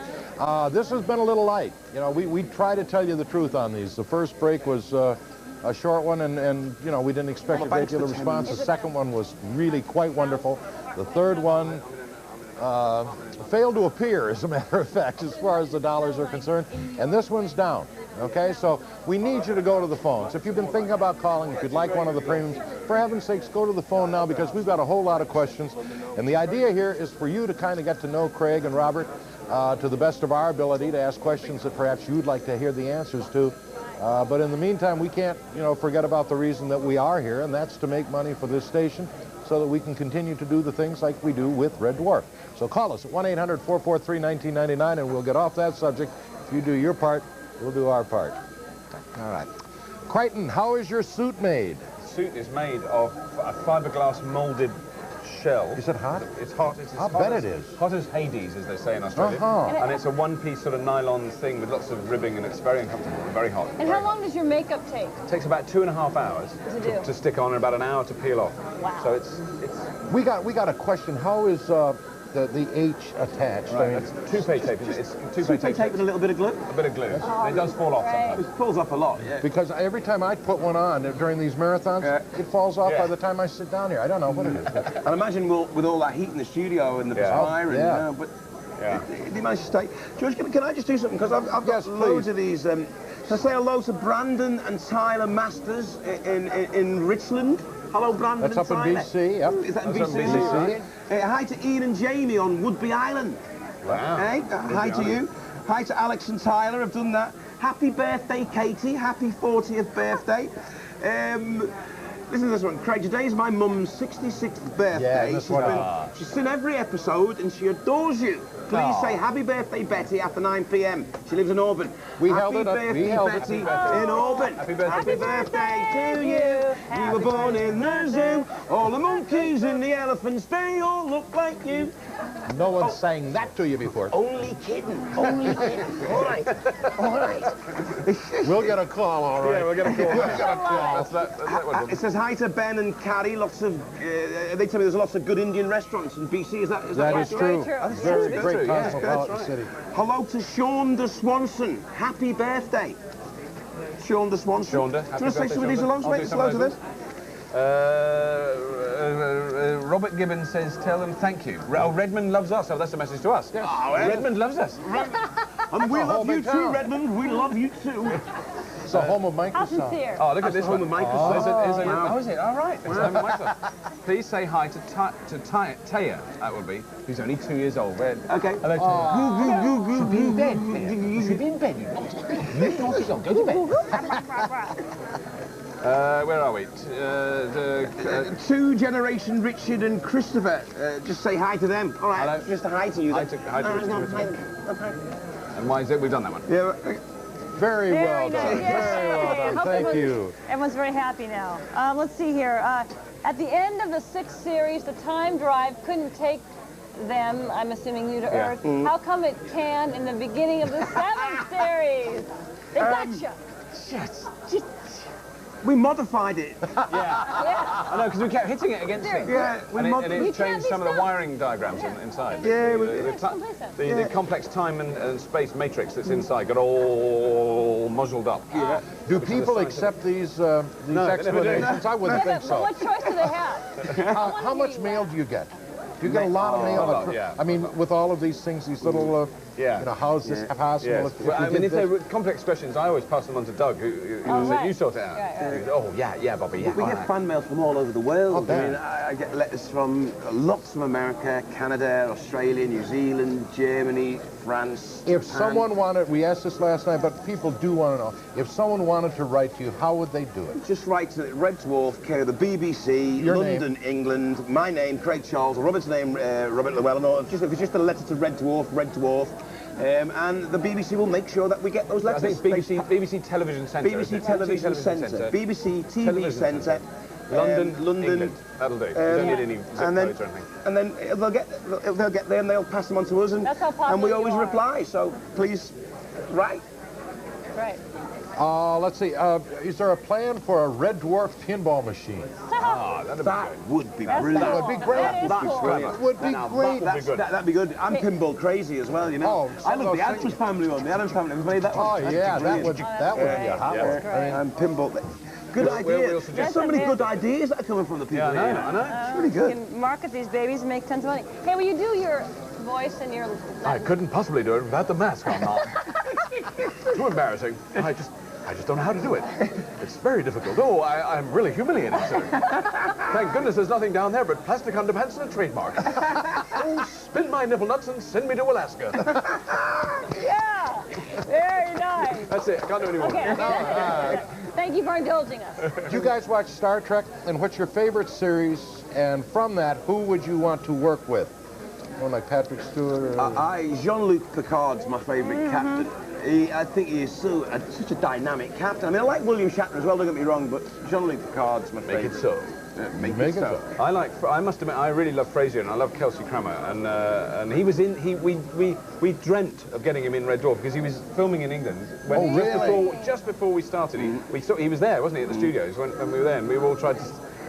This has been a little light. You know, we try to tell you the truth on these. The first break was a short one, and you know, we didn't expect a great deal of response. The second one was really quite wonderful. The third one failed to appear, as a matter of fact, as far as the dollars are concerned. And this one's down. Okay, so we need you to go to the phones. If you've been thinking about calling, if you'd like one of the premiums, for heaven's sakes, go to the phone now, because we've got a whole lot of questions. And the idea here is for you to kind of get to know Craig and Robert to the best of our ability, to ask questions that perhaps you'd like to hear the answers to. But in the meantime, we can't, you know, forget about the reason that we are here, and that's to make money for this station so that we can continue to do the things like we do with Red Dwarf. So call us at 1-800-443-1999, and we'll get off that subject. If you do your part, we'll do our part. All right. Crichton, how is your suit made? The suit is made of a fiberglass molded shell. Is it hot? It's hot. It's I bet it is. Hot as Hades, as they say in Australia. And it's a one-piece sort of nylon thing with lots of ribbing, and it's very uncomfortable and very hot. And how long does your makeup take? It takes about 2.5 hours to stick on, and about an hour to peel off. Wow. So it's We got a question. How is the H attached? Right, that's toupee tape. It's toupee tape with a little bit of glue? A bit of glue. And it does fall off sometimes. It falls off a lot, yeah. Because every time I put one on during these marathons, it falls off by the time I sit down here. I don't know what it is. And imagine with all that heat in the studio and the perspiring, but they managed to stay. George, can I just do something? Because I've got loads of these. So I say hello to Brandon and Tyler Masters in Richland. Hello, Brandon. That's up in BC, yep. Is that in BC? Right? Hi to Ian and Jamie on Woodby Island. Wow. Hey, hi to you. Hi to Alex and Tyler, I've done that. Happy birthday, Katie. Happy 40th birthday. Listen to this one. Craig, today is my mum's 66th birthday. Yeah, she's seen every episode and she adores you. Please say happy birthday, Betty, after 9 p.m. She lives in Auburn. We held it up. We held Betty in Auburn. Happy birthday to you. You were born in the zoo. All the monkeys and the elephants, they all look like you. No one sang that to you before. Only kidding. Only kidding. All right. All right. We'll get a call, all right. Yeah, we'll get a call. We'll get a call. It says hi to Ben and Carrie. Lots of, they tell me there's lots of good Indian restaurants in BC. Is that right? That is true. Very great cosmopolitan city. Hello to Shonda Swanson. Happy birthday. Shonda Swanson. Shonda, do you want to say some of these hellos, mate? Hello to this. Robert Gibbons says, tell them thank you. Oh, Redmond loves us. Oh, that's a message to us. Yes. Oh, Redmond loves us. And we love you too, Redmond. We love you too. It's the home of How Microsoft. sincere. Oh, look at this one. Home of Microsoft. Oh, is it? All right. It's home of Microsoft. Please say hi to Taya, that would be, who's only 2 years old. Okay. Hello, Taya. Should be in bed. You should be in bed. You naughty dog. Go to bed. Where are we? Two Generation Richard and Christopher. Just say hi to them. All right. Hello. Just a hi to you. Hi to Richard. And why is it we've done that one? Yeah. Very well done. nice. Very well done. Hope Thank you. Everyone's very happy now. Let's see here. At the end of the 6th series, the time drive couldn't take them, I'm assuming you, to Earth. How come it can in the beginning of the 7th series? They gotcha. We modified it. I know, because we kept hitting it against things. Yeah, and it changed some of the wiring diagrams inside. Yeah, the complex time and space matrix that's inside got all muzzled up. Yeah. Do people accept these explanations? I wouldn't think so. What choice do they have? How much mail do you get? Do you get a lot of mail? Yeah. I mean, with all of these things, these little, you know, how's this possible? Yes. If Well, I mean, if they were complex questions, I always pass them on to Doug, who said, you sort it out. Right. Oh, yeah, Bobby, yeah. We get fan mail from all over the world. Oh, I mean, I get letters from lots from America, Canada, Australia, New Zealand, Germany, France. If Japan. someone wanted, we asked this last night, but people do want to know, if someone wanted to write to you, how would they do it? Just write to Red Dwarf, care of the BBC, Your London, name. England. My name, Craig Charles, or Robert's name, Robert Llewellyn. Or if it's just a letter to Red Dwarf. And the BBC will make sure that we get those I letters. think it's BBC Television Centre. BBC Television Centre, BBC TV Centre, London, London. England. That'll do. You don't need any zip and then, codes or anything. and then they'll get there and they'll pass them on to us, and That's how popular we always you are. reply. So please, write. Right. Let's see, is there a plan for a Red Dwarf pinball machine? That would be That's brilliant. cool. That would be great. That is That's cool. brilliant. Would be great. That'd be good. I'm pinball crazy as well, you know. Oh, I some love of the those Adams Family one. The Adams Family, we made that Oh, one. That's yeah, that would brilliant. be a hot one. Great. And pinball. Good idea. we'll suggest- There's so many good ideas that are coming from the people Yeah, here. I know. It's really good. You can market these babies and make tons of money. Hey, will you do your voice and your... I couldn't possibly do it without the mask on. Too embarrassing. I just don't know how to do it. It's very difficult. Oh, I'm really humiliated, sir. Thank goodness there's nothing down there but plastic underpants and a trademark. Oh, spin my nipple nuts and send me to Alaska. Yeah! Very nice. That's it. I can't do any more. Okay. Thank you for indulging us. Do you guys watch Star Trek? And what's your favorite series? And from that, who would you want to work with? One like Patrick Stewart? Or... Jean-Luc Picard's my favourite captain. I think he is such a dynamic captain. I mean, I like William Shatner as well, don't get me wrong, but Jean-Luc Picard's my favourite. Make it so. Make it so. I must admit, I really love Fraser and I love Kelsey Grammer, and he was in. We dreamt of getting him in Red Dwarf because he was filming in England. Just before we started, he was there, wasn't he, at the studios when we were there, and we all tried to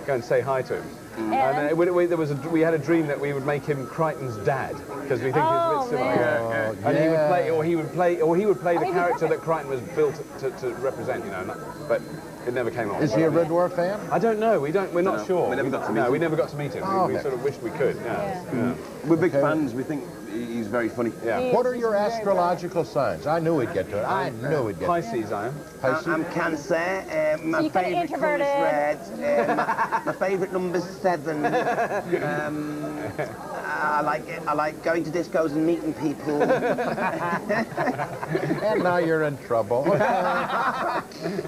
go and say hi to him. And we had a dream that we would make him Crichton's dad because we think he's a bit similar. And he would play the character that Crichton was built to represent, you know. But it never came off. Is he a Red Dwarf fan? I don't know. We're not sure. We never got to meet him. No, we never got to meet him. We sort of wished we could. Yeah. We're big fans. We think he's very funny. Yeah. What are your astrological signs? I knew we'd get to it. I knew we'd get to it. Pisces, I am. Pisces? I'm Cancer. So My you're kinda favourite colour is introverted. red. My favourite number's 7. I like going to discos and meeting people. And now you're in trouble.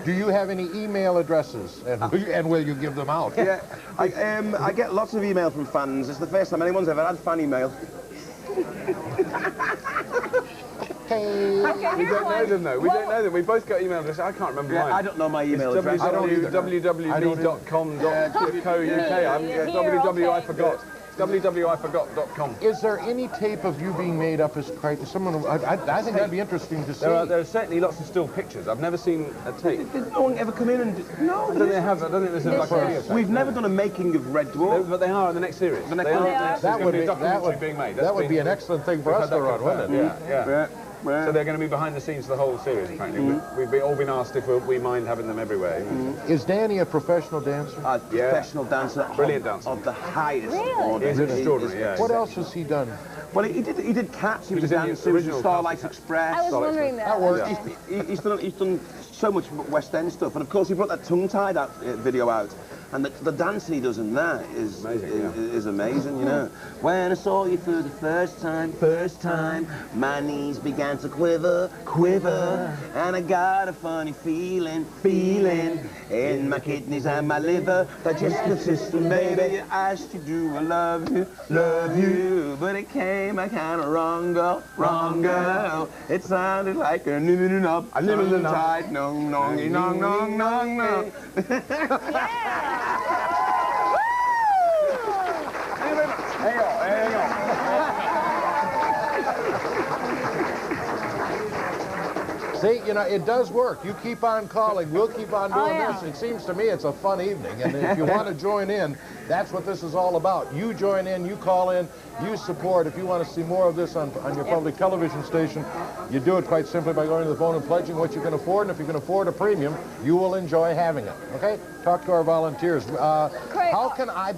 Do you have any email addresses? And will you give them out? Yeah, I get lots of email from fans. It's the first time anyone's ever had fan email. Okay, We here's don't know one. them though. We don't know them. We both got email addresses. I can't remember mine. I don't know my email It's address. www.com.co.uk. I forgot. www.iforgot.com. Is there any tape of you being made up as Crichton? I think that'd be interesting to see. There are certainly lots of still pictures. I've never seen a tape. Did no one ever come in and... No, I don't think there's like a video tape. we've never done a making of Red Dwarf. But they are in the next series. The next They one. are. Yeah. There's That gonna would be be a documentary being made. that would be an excellent thing for us to run, wouldn't it? Yeah. So they're going to be behind the scenes the whole series, apparently. We've all been asked if we mind having them everywhere. Is Danny a professional dancer? A professional dancer. Brilliant dancer. Of the highest Really? order. He's extraordinary, yeah. What else has he done? Well, he did Cats, he was was in the dancing, he was in original Starlight Cats. Express. I was wondering that. That works. He's done so much West End stuff, and of course he brought that tongue-tied video out, And the dancing he does in that is amazing, you know. When I saw you for the first time, my knees began to quiver, and I got a funny feeling in my kidneys and my liver, digestive system, baby. I asked you, do I love you, but it came a kind of wrong girl. It sounded like a tight no. See, you know, it does work. You keep on calling. We'll keep on doing this. It seems to me it's a fun evening. And if you want to join in, that's what this is all about. You join in, you call in, you support. If you want to see more of this on your public television station, you do it quite simply by going to the phone and pledging what you can afford. And if you can afford a premium, you will enjoy having it. Okay? Talk to our volunteers. Craig, how can I...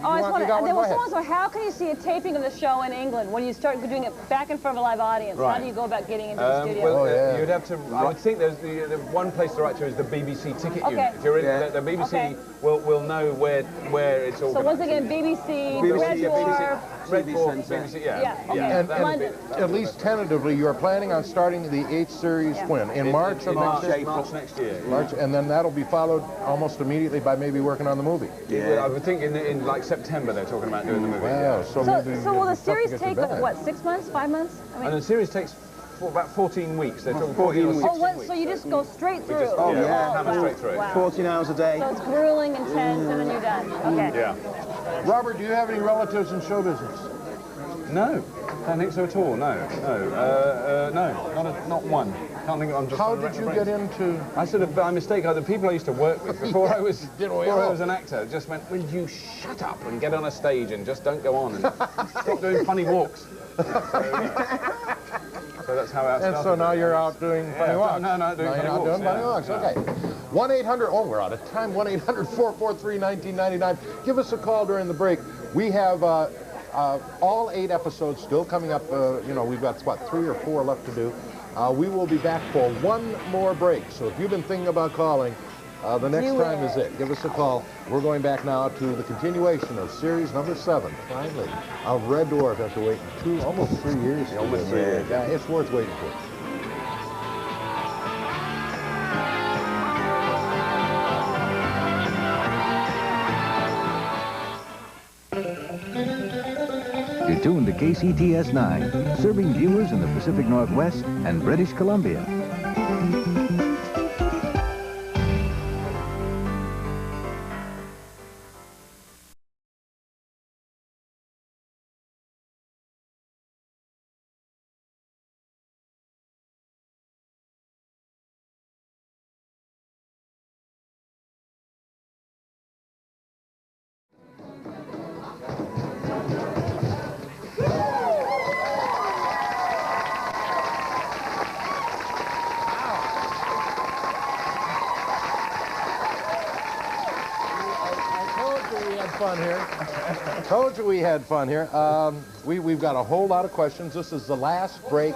how can you see a taping of the show in England when you start doing it back in front of a live audience? Right. How do you go about getting into the studio? Well, you'd have to... I would think there's the one place to write to is the BBC ticket unit. If you're in the BBC will know where it's all. So once again, BBC, Red Dwarf, BBC, And at least tentatively, you're planning on starting the 8th series when? In March or March next year. March, and then that'll be followed almost immediately by maybe working on the movie. I would think in like September they're talking about doing the movie. Wow, so will the series take, what, 6 months, 5 months? I mean, and the series takes about 14 weeks. They're talking 14 or 16 weeks. So you just go straight through? Hammer straight through. Wow. 14 hours a day. So it's grueling, intense, and then you're done. Okay. Yeah. Robert, do you have any relatives in show business? No, I don't think so at all. No, not one. Can't think. I'm just. How did you get into? I sort of by mistake. The people I used to work with before I was an actor just went, "Will you shut up and get on a stage and just don't go on and stop doing funny walks." So that's how I started. And so now you're out doing funny walks. No, doing funny walks. Okay. 1-800. Oh, we're out of time. 1-800-443-1999. Give us a call during the break. We have. All 8 episodes still coming up. You know, we've got, what, 3 or 4 left to do. We will be back for one more break. So if you've been thinking about calling, the next time is it. Give us a call. We're going back now to the continuation of series number 7, finally, of Red Dwarf after waiting almost 3 years. Almost 3 years. Yeah, it's worth waiting for. You're tuned to KCTS 9, serving viewers in the Pacific Northwest and British Columbia. Told you we had fun here. We've got a whole lot of questions. This is the last break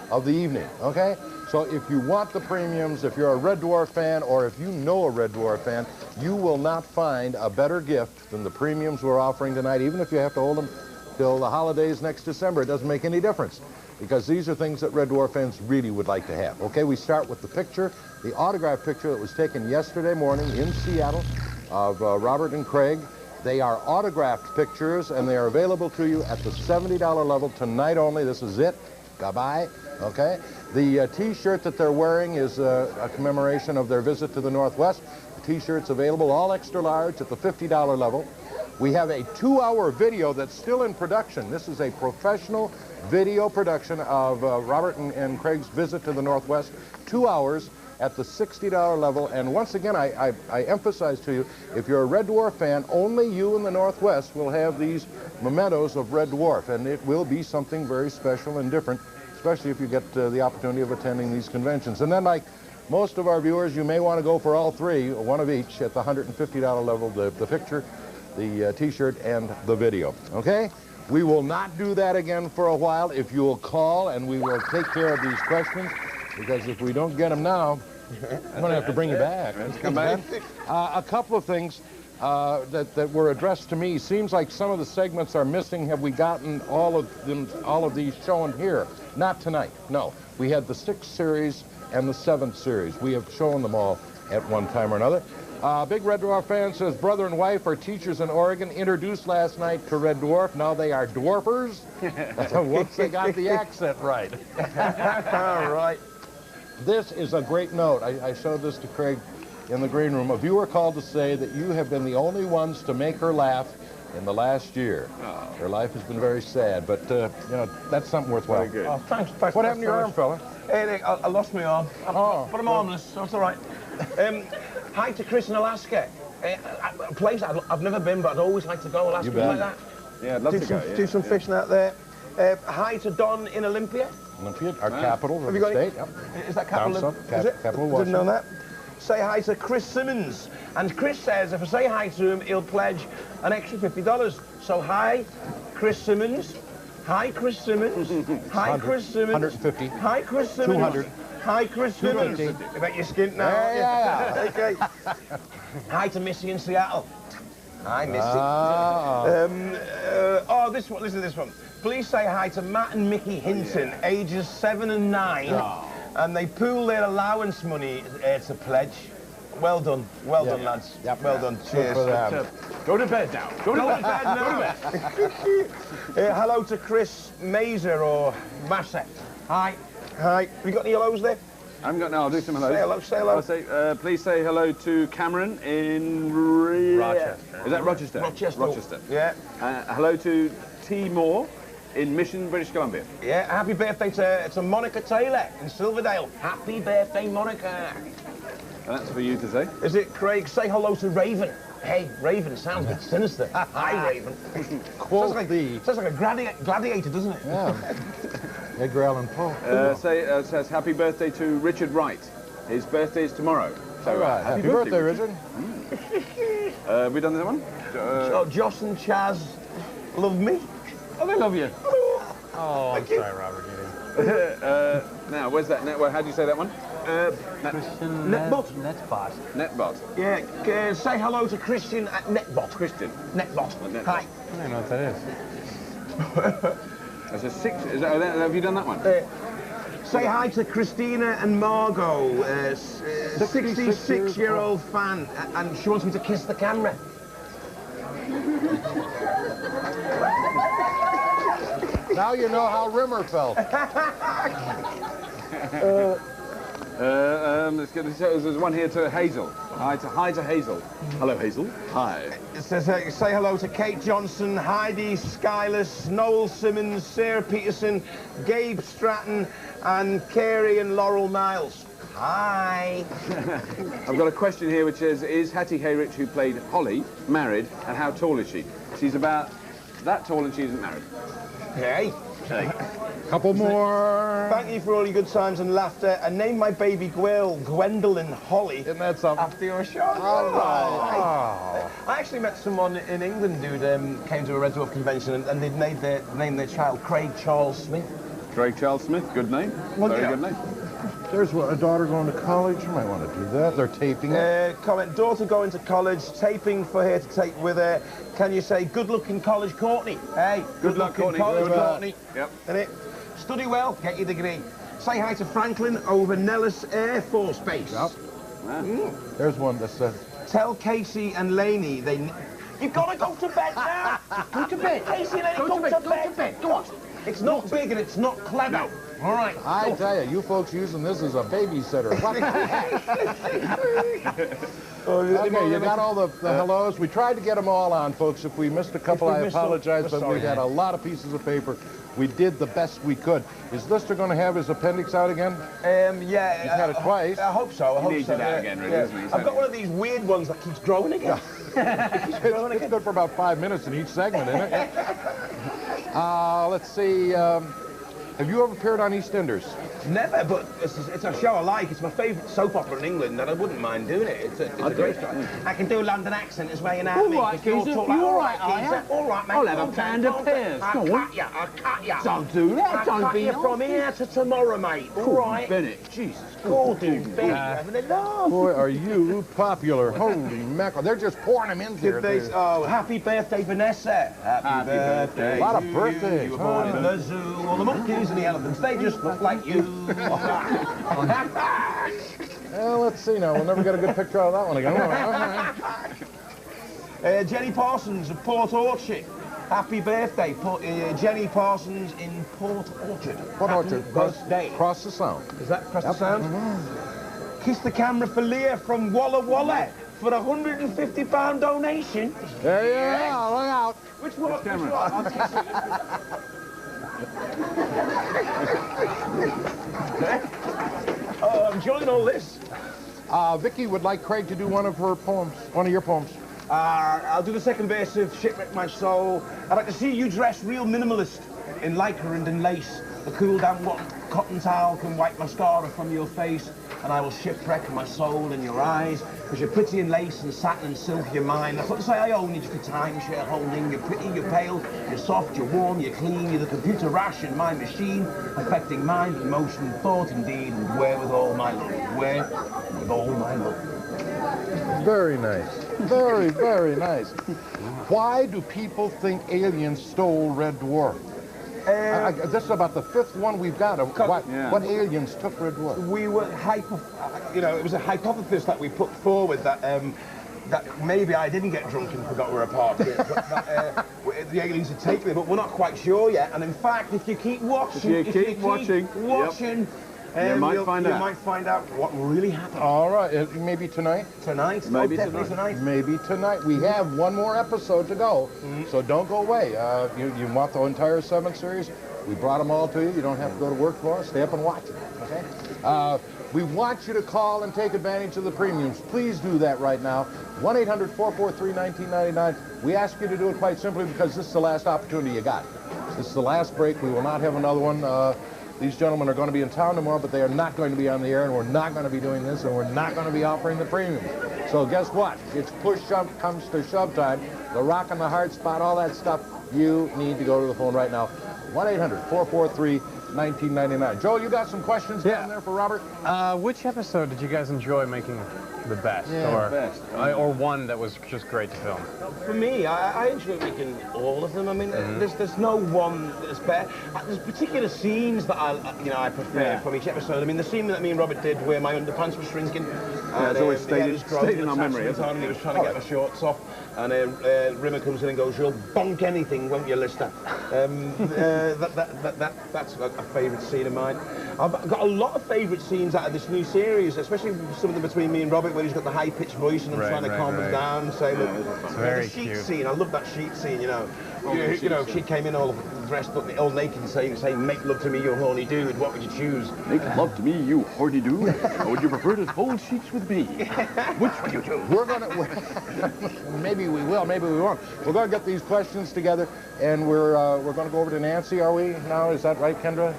of the evening, okay? So if you want the premiums, if you're a Red Dwarf fan, or if you know a Red Dwarf fan, you will not find a better gift than the premiums we're offering tonight, even if you have to hold them till the holidays next December. It doesn't make any difference, because these are things that Red Dwarf fans really would like to have. Okay, we start with the picture, the autograph picture that was taken yesterday morning in Seattle of Robert and Craig. They are autographed pictures, and they are available to you at the $70 level tonight only. This is it. Goodbye. Okay? The T-shirt that they're wearing is a commemoration of their visit to the Northwest. The T-shirt's available, all extra large, at the $50 level. We have a 2-hour video that's still in production. This is a professional video production of Robert and Craig's visit to the Northwest. 2 hours. At the $60 level, and once again, I emphasize to you, if you're a Red Dwarf fan, only you in the Northwest will have these mementos of Red Dwarf, and it will be something very special and different, especially if you get the opportunity of attending these conventions. And then, like most of our viewers, you may want to go for all 3, one of each, at the $150 level, the picture, the T-shirt, and the video, okay? We will not do that again for a while. If you will call, and we will take care of these questions, because if we don't get them now, I'm going to have to bring you back. Let's come back. A couple of things. that were addressed to me. Seems like some of the segments are missing. Have we gotten all of these shown here? Not tonight, no. We had the 6th series and the 7th series. We have shown them all at one time or another. Big Red Dwarf fan says, brother and wife are teachers in Oregon, introduced last night to Red Dwarf. Now they are dwarfers. Once they got the accent right. All right. This is a great note. I showed this to Craig in the green room. A viewer called to say that you have been the only ones to make her laugh in the last year. Oh. Her life has been very sad, but you know, that's something worthwhile. Very good. Oh, thanks. What happened to your arm, fella? Hey, I lost my arm. But I'm armless, so it's all right. Hi to Chris in Alaska. A place I've never been, but I'd always like to go. Alaska, You bet. like that. Yeah, I'd love to go. Do some fishing out there. Hi to Don in Olympia. Olympia, our capital of Have the you got state. it? Yep. Is that capital? Down south, capital of Didn't know Washington. that. Say hi to Chris Simmons. And Chris says if I say hi to him, he'll pledge an extra $50. So hi, Chris Simmons. Hi, Chris Simmons. Hi, Chris Simmons. 150. Hi, Chris Simmons. 200. Hi, Chris Simmons. 250. You bet you're skint now. Yeah. Okay. Hi to Missy in Seattle. Hi, Missy. Oh, this one. Listen to this one. Please say hi to Matt and Mickey Hinton, ages 7 and 9. Oh. And they pool their allowance money to pledge. Well done. Well done, lads. Yep. Well done. Cheers. for them. Go to bed now. Go to bed. bed now. Hello to Chris Mazer or Massa. Hi. Hi. Have you got any hellos there? I haven't got no. I'll do some hellos. Say hello. Say hello. I'll say, please say hello to Cameron in Rochester. Is that Rochester? Rochester. Rochester. Yeah. Hello to T. Moore in Mission, British Columbia. Yeah. Happy birthday to Monica Taylor in Silverdale. Happy birthday, Monica. And that's for you to say. Is it Craig? Say hello to Raven. Hey, Raven sounds a bit sinister. Hi, Raven. Quote Sounds like a gladiator, doesn't it? Yeah. Edgar Allan Poe. Says happy birthday to Richard Wright. His birthday is tomorrow. So, All right. Happy birthday, Richard. Have we done that one? Joss and Chaz love me. Oh, they love you. Oh, I'm sorry, Robert. Now, where's that? How do you say that one? Christian Netbot. Netbot. Netbot. Yeah, say hello to Christian at Netbot. Christian. Netbot. Netbot. Hi. I don't know what that is. That's a 6. Have you done that one? Say hi to Christina and Margot, 66-year-old fan, and she wants me to kiss the camera. Now you know how Rimmer felt. There's one here to Hazel. Hi to Hazel. Hello, Hazel. Hi. It says, say hello to Kate Johnson, Heidi Skyless, Noel Simmons, Sarah Peterson, Gabe Stratton, and Carey and Laurel Miles. Hi. I've got a question here which is Hattie Hayrich, who played Holly, married, and how tall is she? She's about that tall and she isn't married. Hey. Couple more. Thank you for all your good times and laughter, and name my baby Gwendolyn Holly. Isn't that something? After your show. All right. I actually met someone in England who came to a Red Dwarf convention and they'd named their child Craig Charles Smith. Craig Charles Smith, good name. Well, Very yeah. good name. There's a daughter going to college. You might want to do that. They're taping it. Comment, daughter going to college, taping for her to take with her. Can you say, good luck in college, Courtney? Hey, Good luck, in Courtney. college, Good luck. Courtney. Yep. Innit? Study well, get your degree. Say hi to Franklin over Nellis Air Force Base. Yep. Wow. There's one that says, Tell Casey and Laney you've got to go to bed now. Go to bed. Casey and Laney, go to bed. Go on. It's not big and it's not clever. No. All right. I tell you folks using this as a babysitter. What the heck? Okay, you got all the hellos. We tried to get them all on, folks. If we missed a couple, I apologize, but we had a lot of pieces of paper. We did the best we could. Is Lister going to have his appendix out again? Yeah. He's had it twice. I hope so. I hope needs so. it out again, really, doesn't he? I've got one of these weird ones that keeps growing again. It's good for about 5 minutes in each segment, isn't it? Let's see. Have you ever appeared on EastEnders? Never, but it's a show I like. It's my favourite soap opera in England, and I wouldn't mind doing it. It's a great show. I can do a London accent as well, you know. All right, Geezer. You all right, are you? All right, mate. I'll have a pound of pears. Go on. I'll cut you. Don't do that. Don't be from here to tomorrow, mate. All right. Bennett. Jesus. Gordon, Bennett, having a laugh. Boy, are you popular. Holy mackerel. They're just pouring them in there. Oh, happy birthday, Vanessa. Happy birthday. A lot of birthdays. You were born in the zoo. All the monkeys and the elephants, they just look like you. Well, let's see now. We'll never get a good picture out of that one again. Jenny Parsons of Port Orchard. Happy birthday, Jenny Parsons in Port Orchard. Port Orchard. Birthday. Cross the Sound. Is that across the Sound? Kiss the camera for Leah from Walla Walla for a £150 donation. There you are. Look out. Which one? Which one? I'm enjoying all this. Vicky would like Craig to do one of her poems, one of your poems. I'll do the second verse of Shipwreck My Soul. I'd like to see you dressed real minimalist in lycra and in lace. The cool damn cotton towel can wipe mascara from your face, and I will shipwreck my soul in your eyes, because you're pretty in lace and satin and silk, you're mine. That's what to say I own you, just a timeshare holding. You're pretty, you're pale, you're soft, you're warm, you're clean, you're the computer rash in my machine, affecting mind, emotion, thought, and deed, and where with all my love, where with all my love. Very nice. Very, very nice. Why do people think aliens stole Red Dwarf? This is about the 5th one we've got. What aliens took Red Dwarf? We were it was a hypothesis that we put forward that that maybe I didn't get drunk and forgot we're apart, but that the aliens had taken it, but we're not quite sure yet. And in fact, if you keep watching, if you keep watching, you might find out what really happened. All right, maybe tonight? Tonight? Maybe tonight. Maybe tonight. We have one more episode to go, so don't go away. You want the entire 7th series? We brought them all to you. You don't have to go to work for us. Stay up and watch it, okay? We want you to call and take advantage of the premiums. Please do that right now. 1-800-443-1999. We ask you to do it quite simply because this is the last opportunity you got. This is the last break. We will not have another one. These gentlemen are going to be in town tomorrow, but they are not going to be on the air, and we're not going to be doing this, and we're not going to be offering the premiums. So guess what? It's push comes to shove time. The rock and the hard spot, all that stuff, you need to go to the phone right now. 1-800-443-1999. Joel, you got some questions down there for Robert? Which episode did you guys enjoy making the best? Or one that was just great to film? For me, I enjoy making all of them. I mean, there's no one that's better. There's particular scenes that I prefer from each episode. I mean, the scene that me and Robert did where my underpants were shrinking. It's always stayed in our memory. And he was trying to get my shorts off, and Rimmer comes in and goes, "You'll bonk anything, won't you, Lister?" That's a favourite scene of mine. I've got a lot of favourite scenes out of this new series, especially some of them between me and Robert, where he's got the high-pitched voice and I'm trying to calm him down and say, look, the sheet scene, I love that sheet scene, you know. You know, she came in all dressed up, all naked, and saying, "Make love to me, you horny dude. What would you choose?" Make love to me, you horny dude. Or would you prefer to fold sheets with me? Which would you choose? We're gonna. Maybe we will. Maybe we won't. We're gonna get these questions together, and we're gonna go over to Nancy. Are we now? Is that right, Kendra?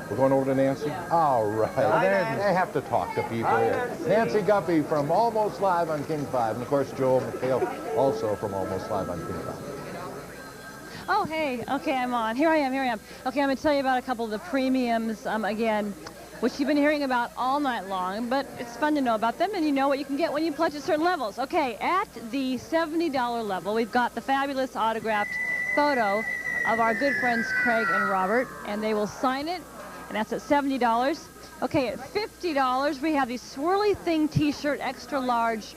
We're going over to Nancy? Yeah. All right. They have to talk to people here. Nancy Guppy from Almost Live on King 5. And, of course, Joel McHale also from Almost Live on King 5. Oh, hey. Okay, I'm on. Here I am. Okay, I'm going to tell you about a couple of the premiums, again, which you've been hearing about all night long, but it's fun to know about them, and you know what you can get when you pledge at certain levels. Okay, at the $70 level, we've got the fabulous autographed photo of our good friends Craig and Robert, and they will sign it, and that's at $70. Okay, at $50, we have the Swirly Thing t-shirt, extra large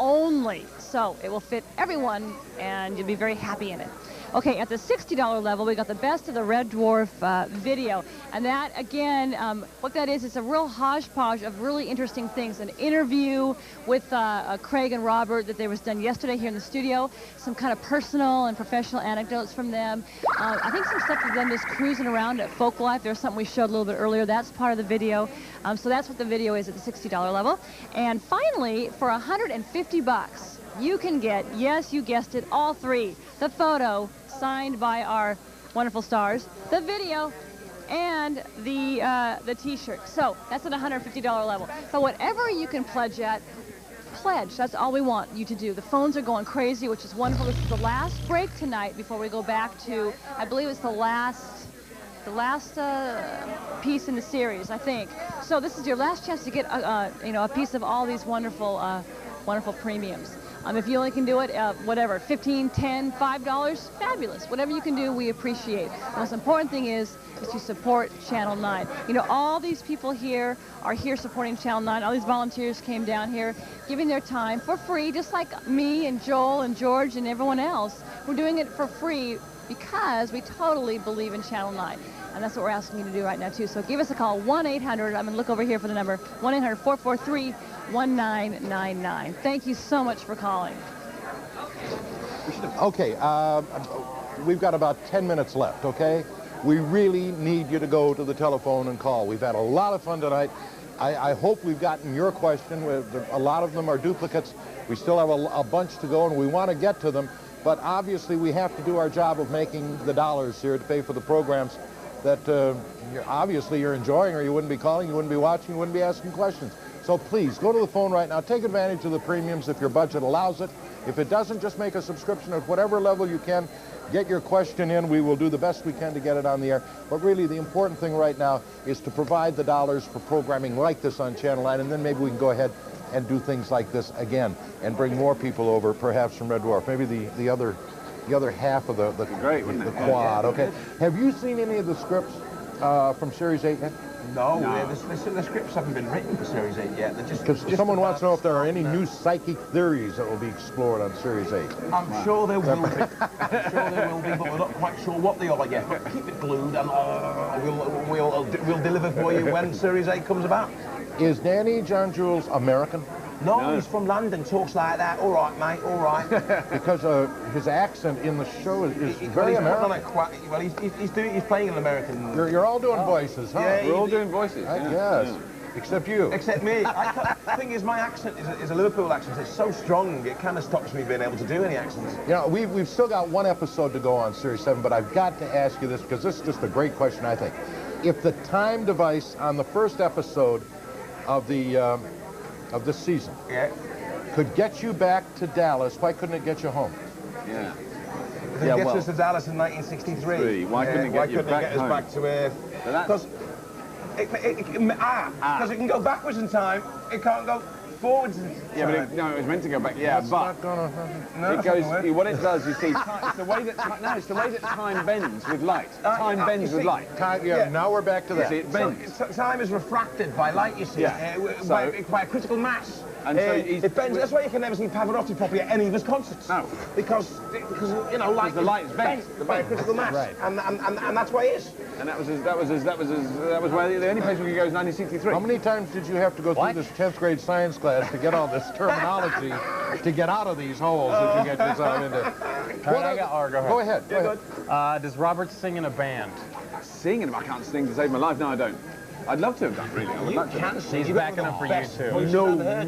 only. So it will fit everyone, and you'll be very happy in it. Okay, at the $60 level, we got the Best of the Red Dwarf video. And that, again, what that is, it's a real hodgepodge of really interesting things. An interview with Craig and Robert that was done yesterday here in the studio. Some kind of personal and professional anecdotes from them. I think some stuff of them just cruising around at Folk Life. There's something we showed a little bit earlier. That's part of the video. So that's what the video is at the $60 level. And finally, for $150, you can get, yes, you guessed it, all three. The photo, signed by our wonderful stars. The video, and the T-shirt. So that's at $150 level. But whatever you can pledge at, pledge. That's all we want you to do. The phones are going crazy, which is wonderful. This is the last break tonight before we go back to, I believe it's the last piece in the series, I think. So this is your last chance to get a piece of all these wonderful wonderful premiums. If you only can do it, whatever, $15, $10, $5, fabulous. Whatever you can do, we appreciate. The most important thing is to support Channel 9. You know, all these people here are here supporting Channel 9. All these volunteers came down here, giving their time for free, just like me and Joel and George and everyone else. We're doing it for free because we totally believe in Channel 9. And that's what we're asking you to do right now, too. So give us a call, 1-800, I'm going to look over here for the number, 1-800-443-1999. Thank you so much for calling. Okay, we've got about 10 minutes left, okay? We really need you to go to the telephone and call. We've had a lot of fun tonight. I hope we've gotten your question. A lot of them are duplicates. We still have a bunch to go, and we want to get to them. But obviously, we have to do our job of making the dollars here to pay for the programs that obviously you're enjoying, or you wouldn't be calling, you wouldn't be watching, you wouldn't be asking questions. So please, go to the phone right now. Take advantage of the premiums if your budget allows it. If it doesn't, just make a subscription at whatever level you can. Get your question in. We will do the best we can to get it on the air. But really, the important thing right now is to provide the dollars for programming like this on Channel 9, and then maybe we can go ahead and do things like this again and bring more people over, perhaps from Red Dwarf. Maybe the other half of the quad. Okay. Have you seen any of the scripts from Series 8 yet? No, the scripts haven't been written for Series 8 yet. Because someone wants to know if there are any new psychic theories that will be explored on Series 8. I'm sure there will be. I'm sure there will be, but we're not quite sure what they are yet. But keep it glued, and we'll deliver for you when Series 8 comes about. Is Danny John Jules American? No, he's from London, talks like that. All right, mate, all right. Because his accent in the show is very American. Well, he's playing an American. You're all doing voices, huh? Yeah, we're all doing voices. I guess. Yeah. Except you. Except me. The thing is, my accent is a Liverpool accent. It's so strong, it kind of stops me being able to do any accents. You know, we've still got one episode to go on Series 7, but I've got to ask you this, because this is just a great question, I think. If the time device on the first episode of this season could get you back to Dallas, why couldn't it get you home? Yeah. It gets us to Dallas in 1963. Why couldn't it get us back to Earth? Because it can go backwards in time, it can't go forwards in time. Yeah, but it was meant to go back. Yeah, That's but not gonna happen. No, it goes. What it does, you see, it's the way that time bends with light. Time bends with light. Now we're back to that. See, it bends. So, time is refracted by light, you see, by a critical mass. And so it bends. That's why you can never see Pavarotti properly at any of his concerts. No, because you know, light is bent by a critical mass, right. and that's why it is. And that was where the only place we could go is 1963. How many times did you have to go through this 10th grade science class to get all this terminology to get out of these holes that you get yourself into? Go ahead. Does Robert sing in a band? Singing? I can't sing to save my life. No, I don't. I'd love to have done, really. I would love to. Can sing. He's backing up for you, too.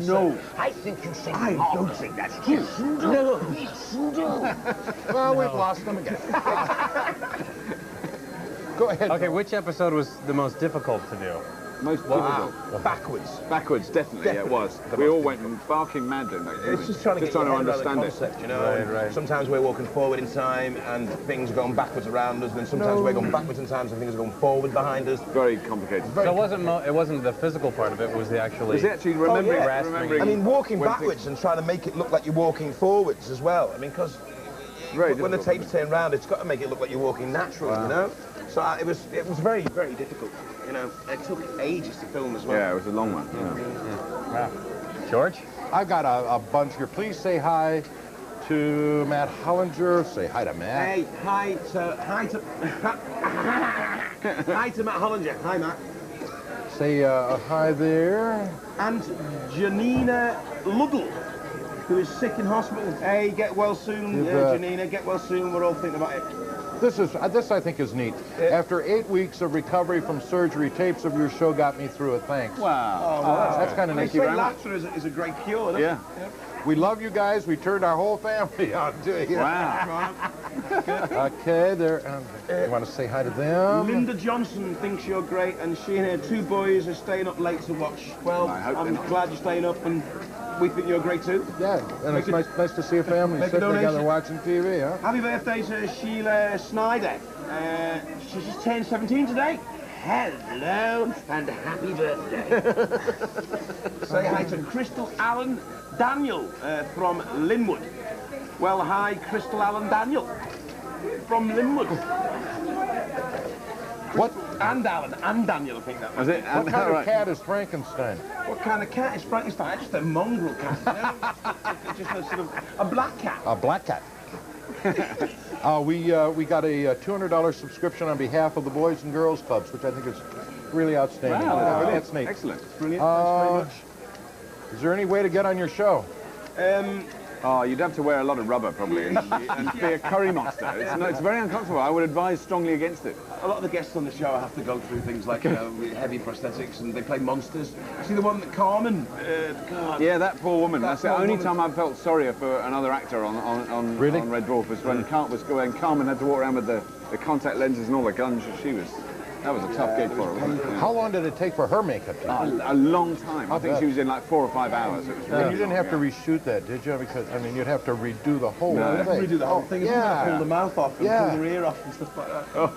No. I think you sing. I don't think that's true. No. Well, we've lost them again. Go ahead. Okay, which episode was the most difficult to do? Most difficult. Backwards, definitely. Yeah, it was. We all went barking mad in that. It's just trying to understand the concept, you know. Right. Sometimes we're walking forward in time and things are going backwards around us, and then sometimes we're going backwards in time and things are going forward behind us. Very complicated. So it wasn't the physical part of it, it was the actually... Was it actually remembering? I mean, walking backwards and trying to make it look like you're walking forwards as well. I mean, because when the tapes turn round, it's got to make it look like you're walking naturally, you know. So it was very, very difficult. You know, it took ages to film as well. Yeah, it was a long one. Wow. George? I've got a bunch here. Please say hi to Matt Hollinger. Say hi to Matt. Hey, hi to Matt Hollinger. Hi, Matt. Say hi there. And Janina Luddle, who is sick in hospital. Hey, get well soon, Janina. Get well soon. We're all thinking about it. This I think is neat. After 8 weeks of recovery from surgery, tapes of your show got me through it. Thanks. Wow. That's kind of neat. Laughter is a great cure. Yeah. We love you guys. We turned our whole family on to you. Wow. Okay, there. You want to say hi to them? Linda Johnson thinks you're great, and she and her 2 boys are staying up late to watch. Well, I'm glad you're staying up, and we think you're great too. Yeah, and it's nice to see a family sitting together watching TV, huh? Happy birthday to Sheila Snyder. She just turned 17 today. Hello and happy birthday. Say hi to Crystal Allen Daniel from Linwood. Well, hi, Crystal Allen Daniel from Linwood. What? And Alan and Daniel, I think that was. Was it? What kind of cat is Frankenstein? What kind of cat is Frankenstein? Just a mongrel cat, you know? Just a sort of a black cat. A black cat. We got a $200 subscription on behalf of the Boys and Girls Clubs, which I think is really outstanding. Wow, That's neat. Excellent. Brilliant. Thanks very much. Is there any way to get on your show? Oh, you'd have to wear a lot of rubber, probably, and be a curry monster. It's very uncomfortable. I would advise strongly against it. A lot of the guests on the show have to go through things like, you know, heavy prosthetics, and they play monsters. See the one that Carmen... God. Yeah, that poor woman. That's the only time I've felt sorry for another actor on Red Dwarf was when Carmen had to walk around with the contact lenses and all the guns. That was a tough gig for her. Yeah. How long did it take for her makeup to do? A long time. I think she was in like 4 or 5 hours. It was really you didn't have to reshoot that, did you? Because, I mean, you'd have to redo the whole thing. Redo the whole thing. Yeah. Pull the mouth off and pull the ear off and stuff like that. Oh.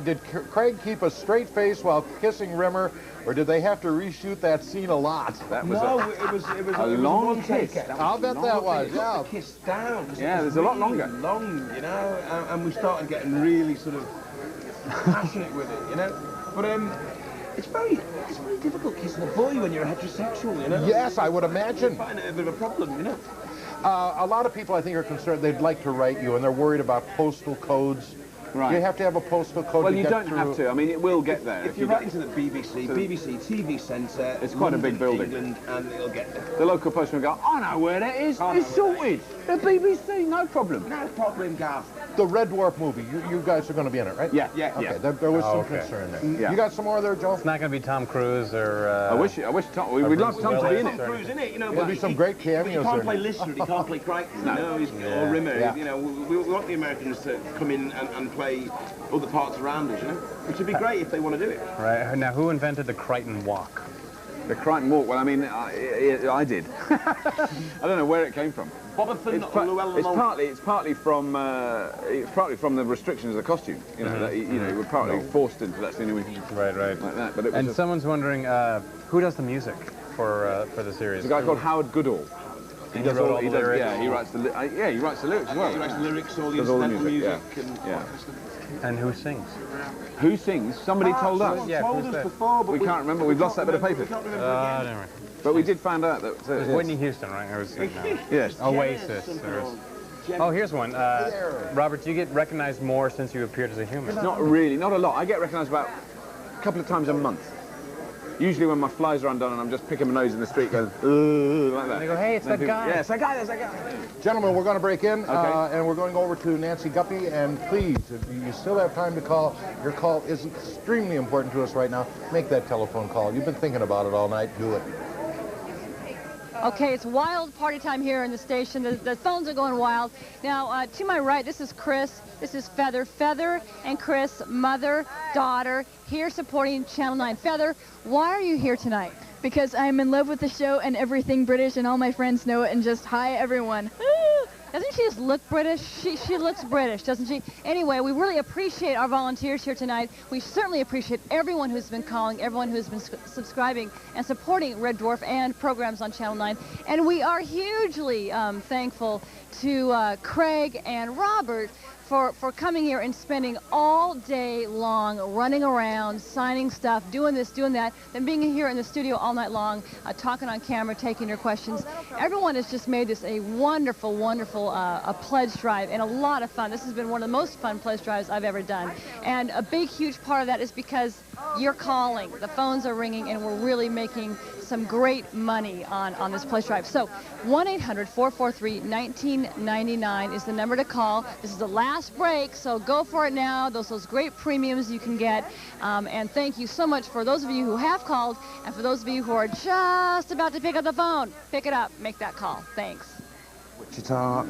Did Craig keep a straight face while kissing Rimmer, or did they have to reshoot that scene a lot? That was it was a long kiss. I'll bet that was, yeah. Kiss down. Yeah, there's a lot longer. Long, you know, and we started getting really sort of passionate with it, you know. But it's very difficult kissing a boy when you're a heterosexual, you know. Yes, I would imagine. I find it a bit of a problem, you know. A lot of people, I think, are concerned. They'd like to write you, and they're worried about postal codes. Right. You have to have a postal code. Well, to you get don't through. have to. I mean, it will get there. If you're writing to the BBC TV Centre, it's quite a big building, England, and it'll get there. The local postman will go, I know where that is. It's sorted. The BBC, no problem. No problem, Gav. The Red Dwarf movie, you guys are going to be in it, right? Yeah. Okay, there was some concern there. Yeah. You got some more there, Joe? It's not going to be Tom Cruise or... I wish Tom... We'd love Tom to be in it. Tom Cruise in it, you know. There'll be some great cameos there. He can't there. play Lister, he can't play Crichton, you know, or Rimmer. Yeah. You know, we want the Americans to come in and play other parts around us, you know, which would be great if they want to do it. Right. Now, who invented the Crichton Walk? The Crichton Walk, well, I mean, I did. I don't know where it came from. It's partly from the restrictions of the costume. You know, that, you know, we're partly forced into that scene. Right. Like that. But it was and someone's wondering who does the music for the series. There's a guy called Howard Goodall. He does all the lyrics. Yeah, he writes the lyrics as well. He writes the lyrics, all the Does all the incidental music. Yeah. And who sings? Who sings? Somebody told us. Yeah, told who's us that? before, but We can't remember. We've lost that bit of paper. Anyway. But we did find out that... It was Whitney Houston, right? Yes. Oasis. Oh, here's one. Robert, do you get recognized more since you appeared as a human? Not really, not a lot. I get recognised about a couple of times a month. Usually when my flies are undone and I'm just picking my nose in the street going, like that. And they go, hey, it's that guy. Yeah, it's that guy, that's that guy. Gentlemen, we're going to break in, Okay. and we're going over to Nancy Guppy, and please, if you still have time to call, your call is extremely important to us right now. Make that telephone call. You've been thinking about it all night. Do it. Okay, it's wild party time here in the station. The phones are going wild. Now, to my right, this is Chris. This is Feather. Feather and Chris, mother, daughter, here supporting Channel 9. Feather, why are you here tonight? Because I'm in love with the show and everything British, and all my friends know it, and just hi, everyone. Doesn't she just look British? She looks British, doesn't she? Anyway, we really appreciate our volunteers here tonight. We certainly appreciate everyone who's been calling, everyone who's been subscribing and supporting Red Dwarf and programs on Channel 9. And we are hugely thankful to Craig and Robert for coming here and spending all day long running around, signing stuff, doing this, doing that, then being here in the studio all night long, talking on camera, taking your questions. Everyone has just made this a wonderful, wonderful pledge drive and a lot of fun. This has been one of the most fun pledge drives I've ever done. And a big, huge part of that is because you're calling, the phones are ringing, and we're really making some great money on this pledge drive. So 1-800-443-1999 is the number to call. This is the last break, so go for it now. Those great premiums you can get. And thank you so much for those of you who have called, and for those of you who are just about to pick up the phone, pick it up, make that call. Thanks. Wichita.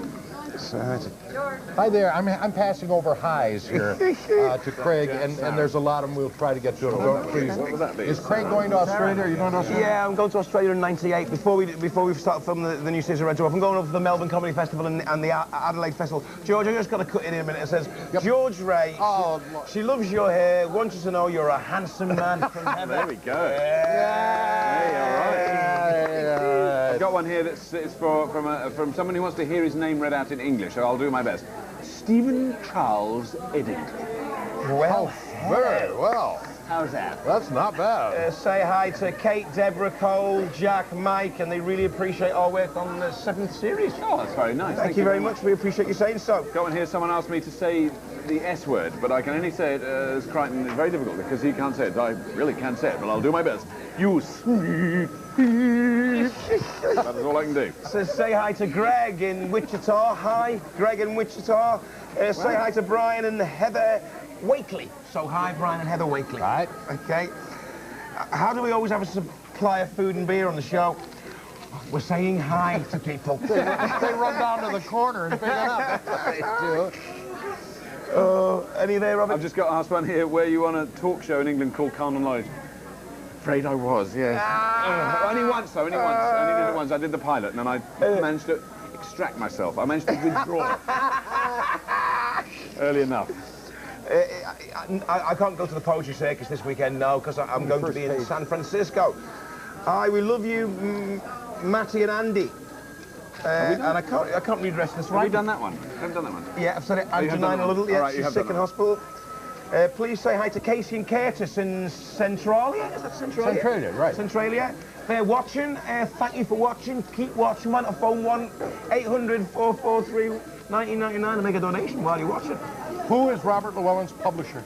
Hi there. I'm passing over highs here to Craig, and there's a lot of them. We'll try to get to them. Don't, please. What would that be? Is Craig going to Australia? Are you going to Australia? Yeah, I'm going to Australia in '98. Before we start filming the new series of Red Dwarf, I'm going over to the Melbourne Comedy Festival and the Adelaide Festival. George, I just got to cut in here a minute. It says, George Ray, she loves your hair, wants you to know you're a handsome man from heaven. There we go. Hey, all right. I've got one here that's from someone who wants to hear his name read out in English, so I'll do my best. Stephen Charles Eddington. Well, very well. How's that? That's not bad. Say hi to Kate, Deborah, Cole, Jack, Mike, and they really appreciate our work on the 7th series. Oh, that's very nice. Thank you very much. We appreciate you saying so. Got one here. Someone asked me to say the S word, but I can only say it as Crichton. It's very difficult because he can't say it. I really can't say it, but I'll do my best. You sweet. That is all I can do. So say hi to Greg in Wichita. Hi, Greg in Wichita. Say hi to Brian and Heather Wakely. So hi, Brian and Heather Wakely. Right. Okay. How do we always have a supply of food and beer on the show? We're saying hi to people. They run down to the corner and pick it up. They do. Any there, Robert? I've just got asked one here. Were you on a talk show in England called Calm and Lloyd? Afraid I was, yes. Only once, though, only once. I only did it once. I did the pilot, and then I managed to extract myself. I managed to withdraw. Early enough. I can't go to the Poetry Circus this weekend, no, because I'm going to be in San Francisco. Hi, we love you, Matty and Andy. And I can't read the rest of this. Have you done that one? I haven't done that one. Yeah, I've said it. I'm denying a little. Yeah, right, she's sick in hospital. Please say hi to Casey and Curtis in Centralia. Is that Centralia? Centralia, right. Centralia. They're watching. Thank you for watching. Keep watching. Why not phone 1-800-443-1999 and make a donation while you're watching. Who is Robert Llewellyn's publisher?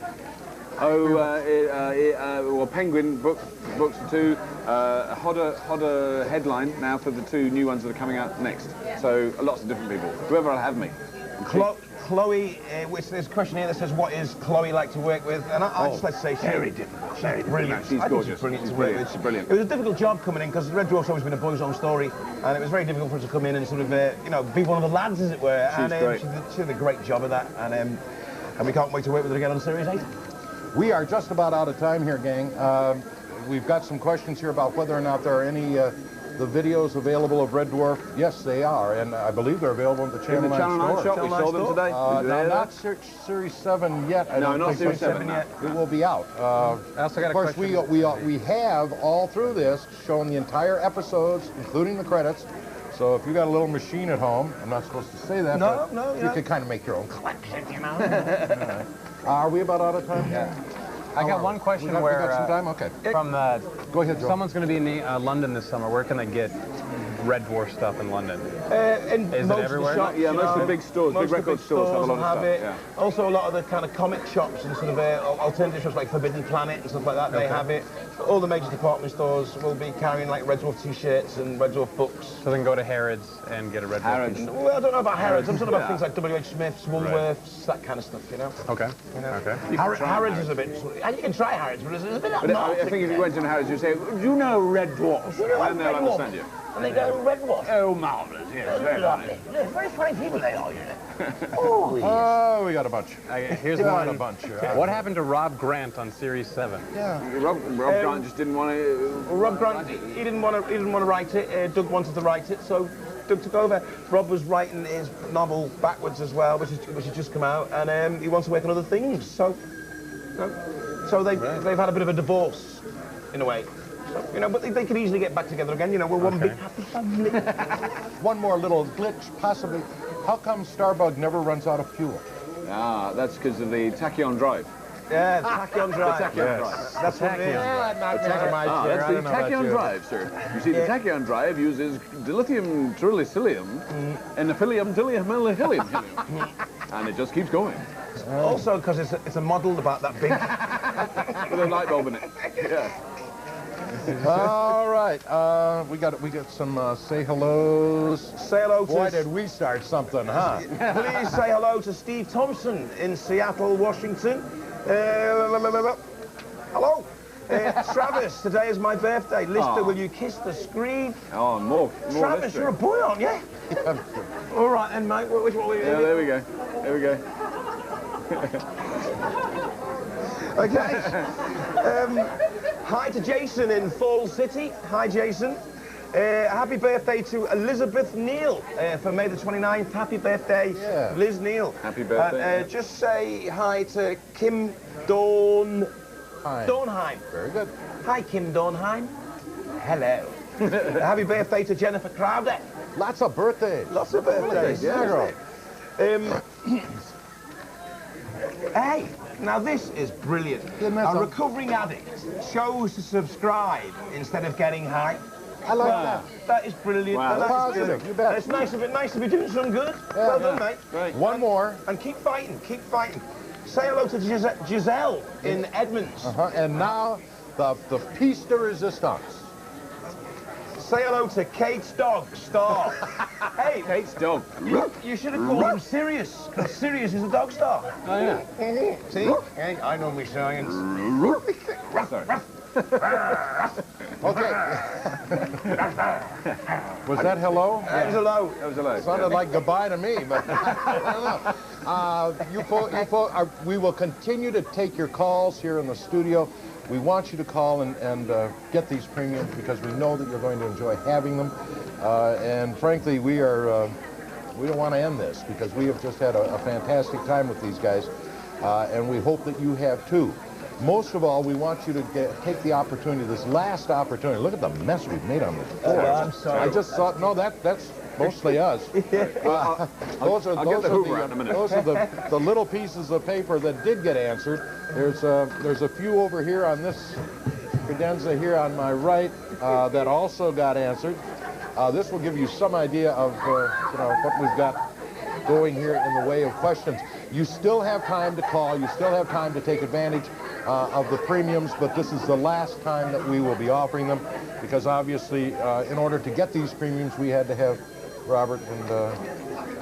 Well, Penguin books for 2. Hodder headline now for the 2 new ones that are coming out next. So lots of different people. Whoever will have me. Chloe, which there's a question here that says, what is Chloe like to work with? And I just like to say she's very difficult. Very brilliant. She's gorgeous. She's brilliant. She's brilliant. It was a difficult job coming in because Red Dwarf's always been a boy's own story, and it was very difficult for her to come in and sort of, you know, be one of the lads, as it were. She's great. She did a great job of that, and we can't wait to work with her again on Series 8. We are just about out of time here, gang. We've got some questions here about whether or not there are any the videos available of Red Dwarf. Yes, they are, and I believe they're available at the Channel 9 shop. We saw them today. No, not Series 7 yet. No, not Series 7 yet. It will be out. I also got a question. Of course, we have all through this shown the entire episodes, including the credits. So if you got a little machine at home, I'm not supposed to say that, but you can kind of make your own collection, you know. Are we about out of time? Yeah. I got one question we got some time? Okay. From go ahead, Joe. Someone's going to be in London this summer. Where can they get Red Dwarf stuff in London? Is it everywhere? Shops, yeah, most of the big stores, big record stores have a lot of stuff. Yeah. Also, a lot of the kind of comic shops and sort of alternative shops like Forbidden Planet and stuff like that, they have it. All the major department stores will be carrying like Red Dwarf t-shirts and Red Dwarf books. So they can go to Harrods and get a Red Dwarf t-shirt? Well, I don't know about Harrods. I'm talking about things like W.H. Smith's, Woolworths, that kind of stuff, you know? Okay. You know? Okay. Harrods is a bit... And you can try Harrods, but it's a bit... But I think if you went to Harrods, you'd say, do you know Red Dwarf? And they'll understand you. And they go, Red Dwarf. Oh, marvellous, yes, very lovely. They're very funny people they are, you know. Oh, yes. Oh, we got a bunch. Here's one. A bunch here. What happened to Rob Grant on Series 7? Yeah. Rob Grant just didn't want to... Rob Grant, he didn't want to write it. Doug wanted to write it, so Doug took over. Rob was writing his novel backwards as well, which has just come out, and he wants to work on other things. So they've had a bit of a divorce, in a way. You know, but they could easily get back together again. You know, we're one big happy family. One more little glitch, possibly. How come Starbug never runs out of fuel? Ah, that's because of the tachyon drive. Yeah, the tachyon drive. The tachyon drive. That's what it is. That's the tachyon drive, sir. You see, the tachyon drive uses dilithium trillicilium and aphelium dillium and it just keeps going. Also, because it's a model about that big. With a light bulb in it. Yeah. All right, we got some say hellos. Say hello to... Boy, did we start something, huh? Please say hello to Steve Thompson in Seattle, Washington. Hello. Travis, today is my birthday. Lister, will you kiss the screen? Oh, more Travis, you're a boy, aren't you? All right then, mate. Which one are we Yeah, there we go. There we go. Okay. Hi to Jason in Fall City. Hi, Jason. Happy birthday to Elizabeth Neal for May the 29th. Happy birthday, Liz Neal. Happy birthday. Just say hi to Kim Dornheim. Very good. Hi, Kim Dornheim. Hello. Happy birthday to Jennifer Crowder. Lots of birthdays. Lots of birthdays. Yeah. Hey, now this is brilliant. A recovering addict chose to subscribe instead of getting high. I like that. That is brilliant. Wow, that's positive. You bet. It's nice to be doing some good. Well done, mate. Great. One more. And keep fighting, keep fighting. Say hello to Giselle in Edmonds. And now, the piece de resistance. Say hello to Kate's dog, Star. Hey, Kate's dog. You should have called him Sirius, because Sirius is a dog star. Oh, yeah. See? Hey, I know my science. Sorry. Okay. Was that hello? That was hello. That was hello. Sounded like goodbye to me, but I don't know. We will continue to take your calls here in the studio. We want you to call and get these premiums because we know that you're going to enjoy having them. And frankly, we don't want to end this because we have just had a fantastic time with these guys, and we hope that you have too. Most of all, we want you to take the opportunity, this last opportunity. Look at the mess we've made on the floor. I'm sorry. I just thought, no, that's mostly us. Those are the little pieces of paper that did get answered. There's a few over here on this credenza here on my right that also got answered. This will give you some idea of what we've got going here in the way of questions. You still have time to call. You still have time to take advantage of the premiums, but this is the last time that we will be offering them because obviously in order to get these premiums we had to have Robert and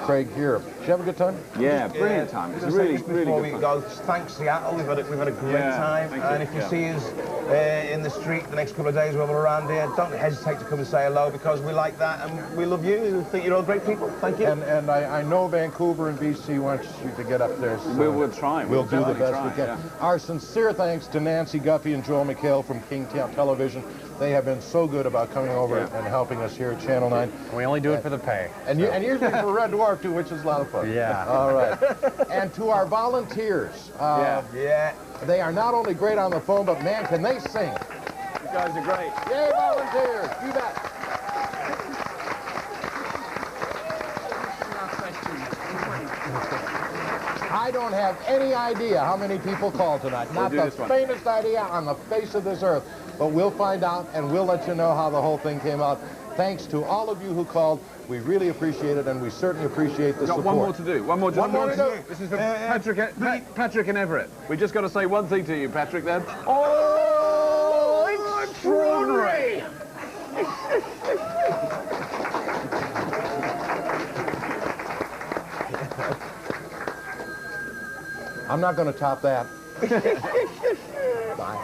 Craig here. Did you have a good time? Yeah, brilliant time. It's really good Before we fun. go, thanks Seattle, we've had a great time. And if you see us in the street the next couple of days while we're around here, don't hesitate to come and say hello because we like that and we love you. We think you're all great people. Thank you. And I know Vancouver and BC wants you to get up there. So we'll try. We'll do the best we can. Yeah. Our sincere thanks to Nancy Guffey and Joel McHale from King Television. They have been so good about coming over and helping us here at Channel 9. We only do it for the pay. And usually for Red Dwarf too, which is a lot of fun. Yeah. All right. And to our volunteers. They are not only great on the phone, but man, can they sing. You guys are great. Yay, volunteers. You bet. I don't have any idea how many people called tonight. Not the faintest idea on the face of this earth. But we'll find out, and we'll let you know how the whole thing came out. Thanks to all of you who called. We really appreciate it, and we certainly appreciate the support. One more to do. One more to do. This is for Patrick and Everett. We just got to say one thing to you, Patrick, then. Oh, extraordinary! I'm not going to top that. Bye.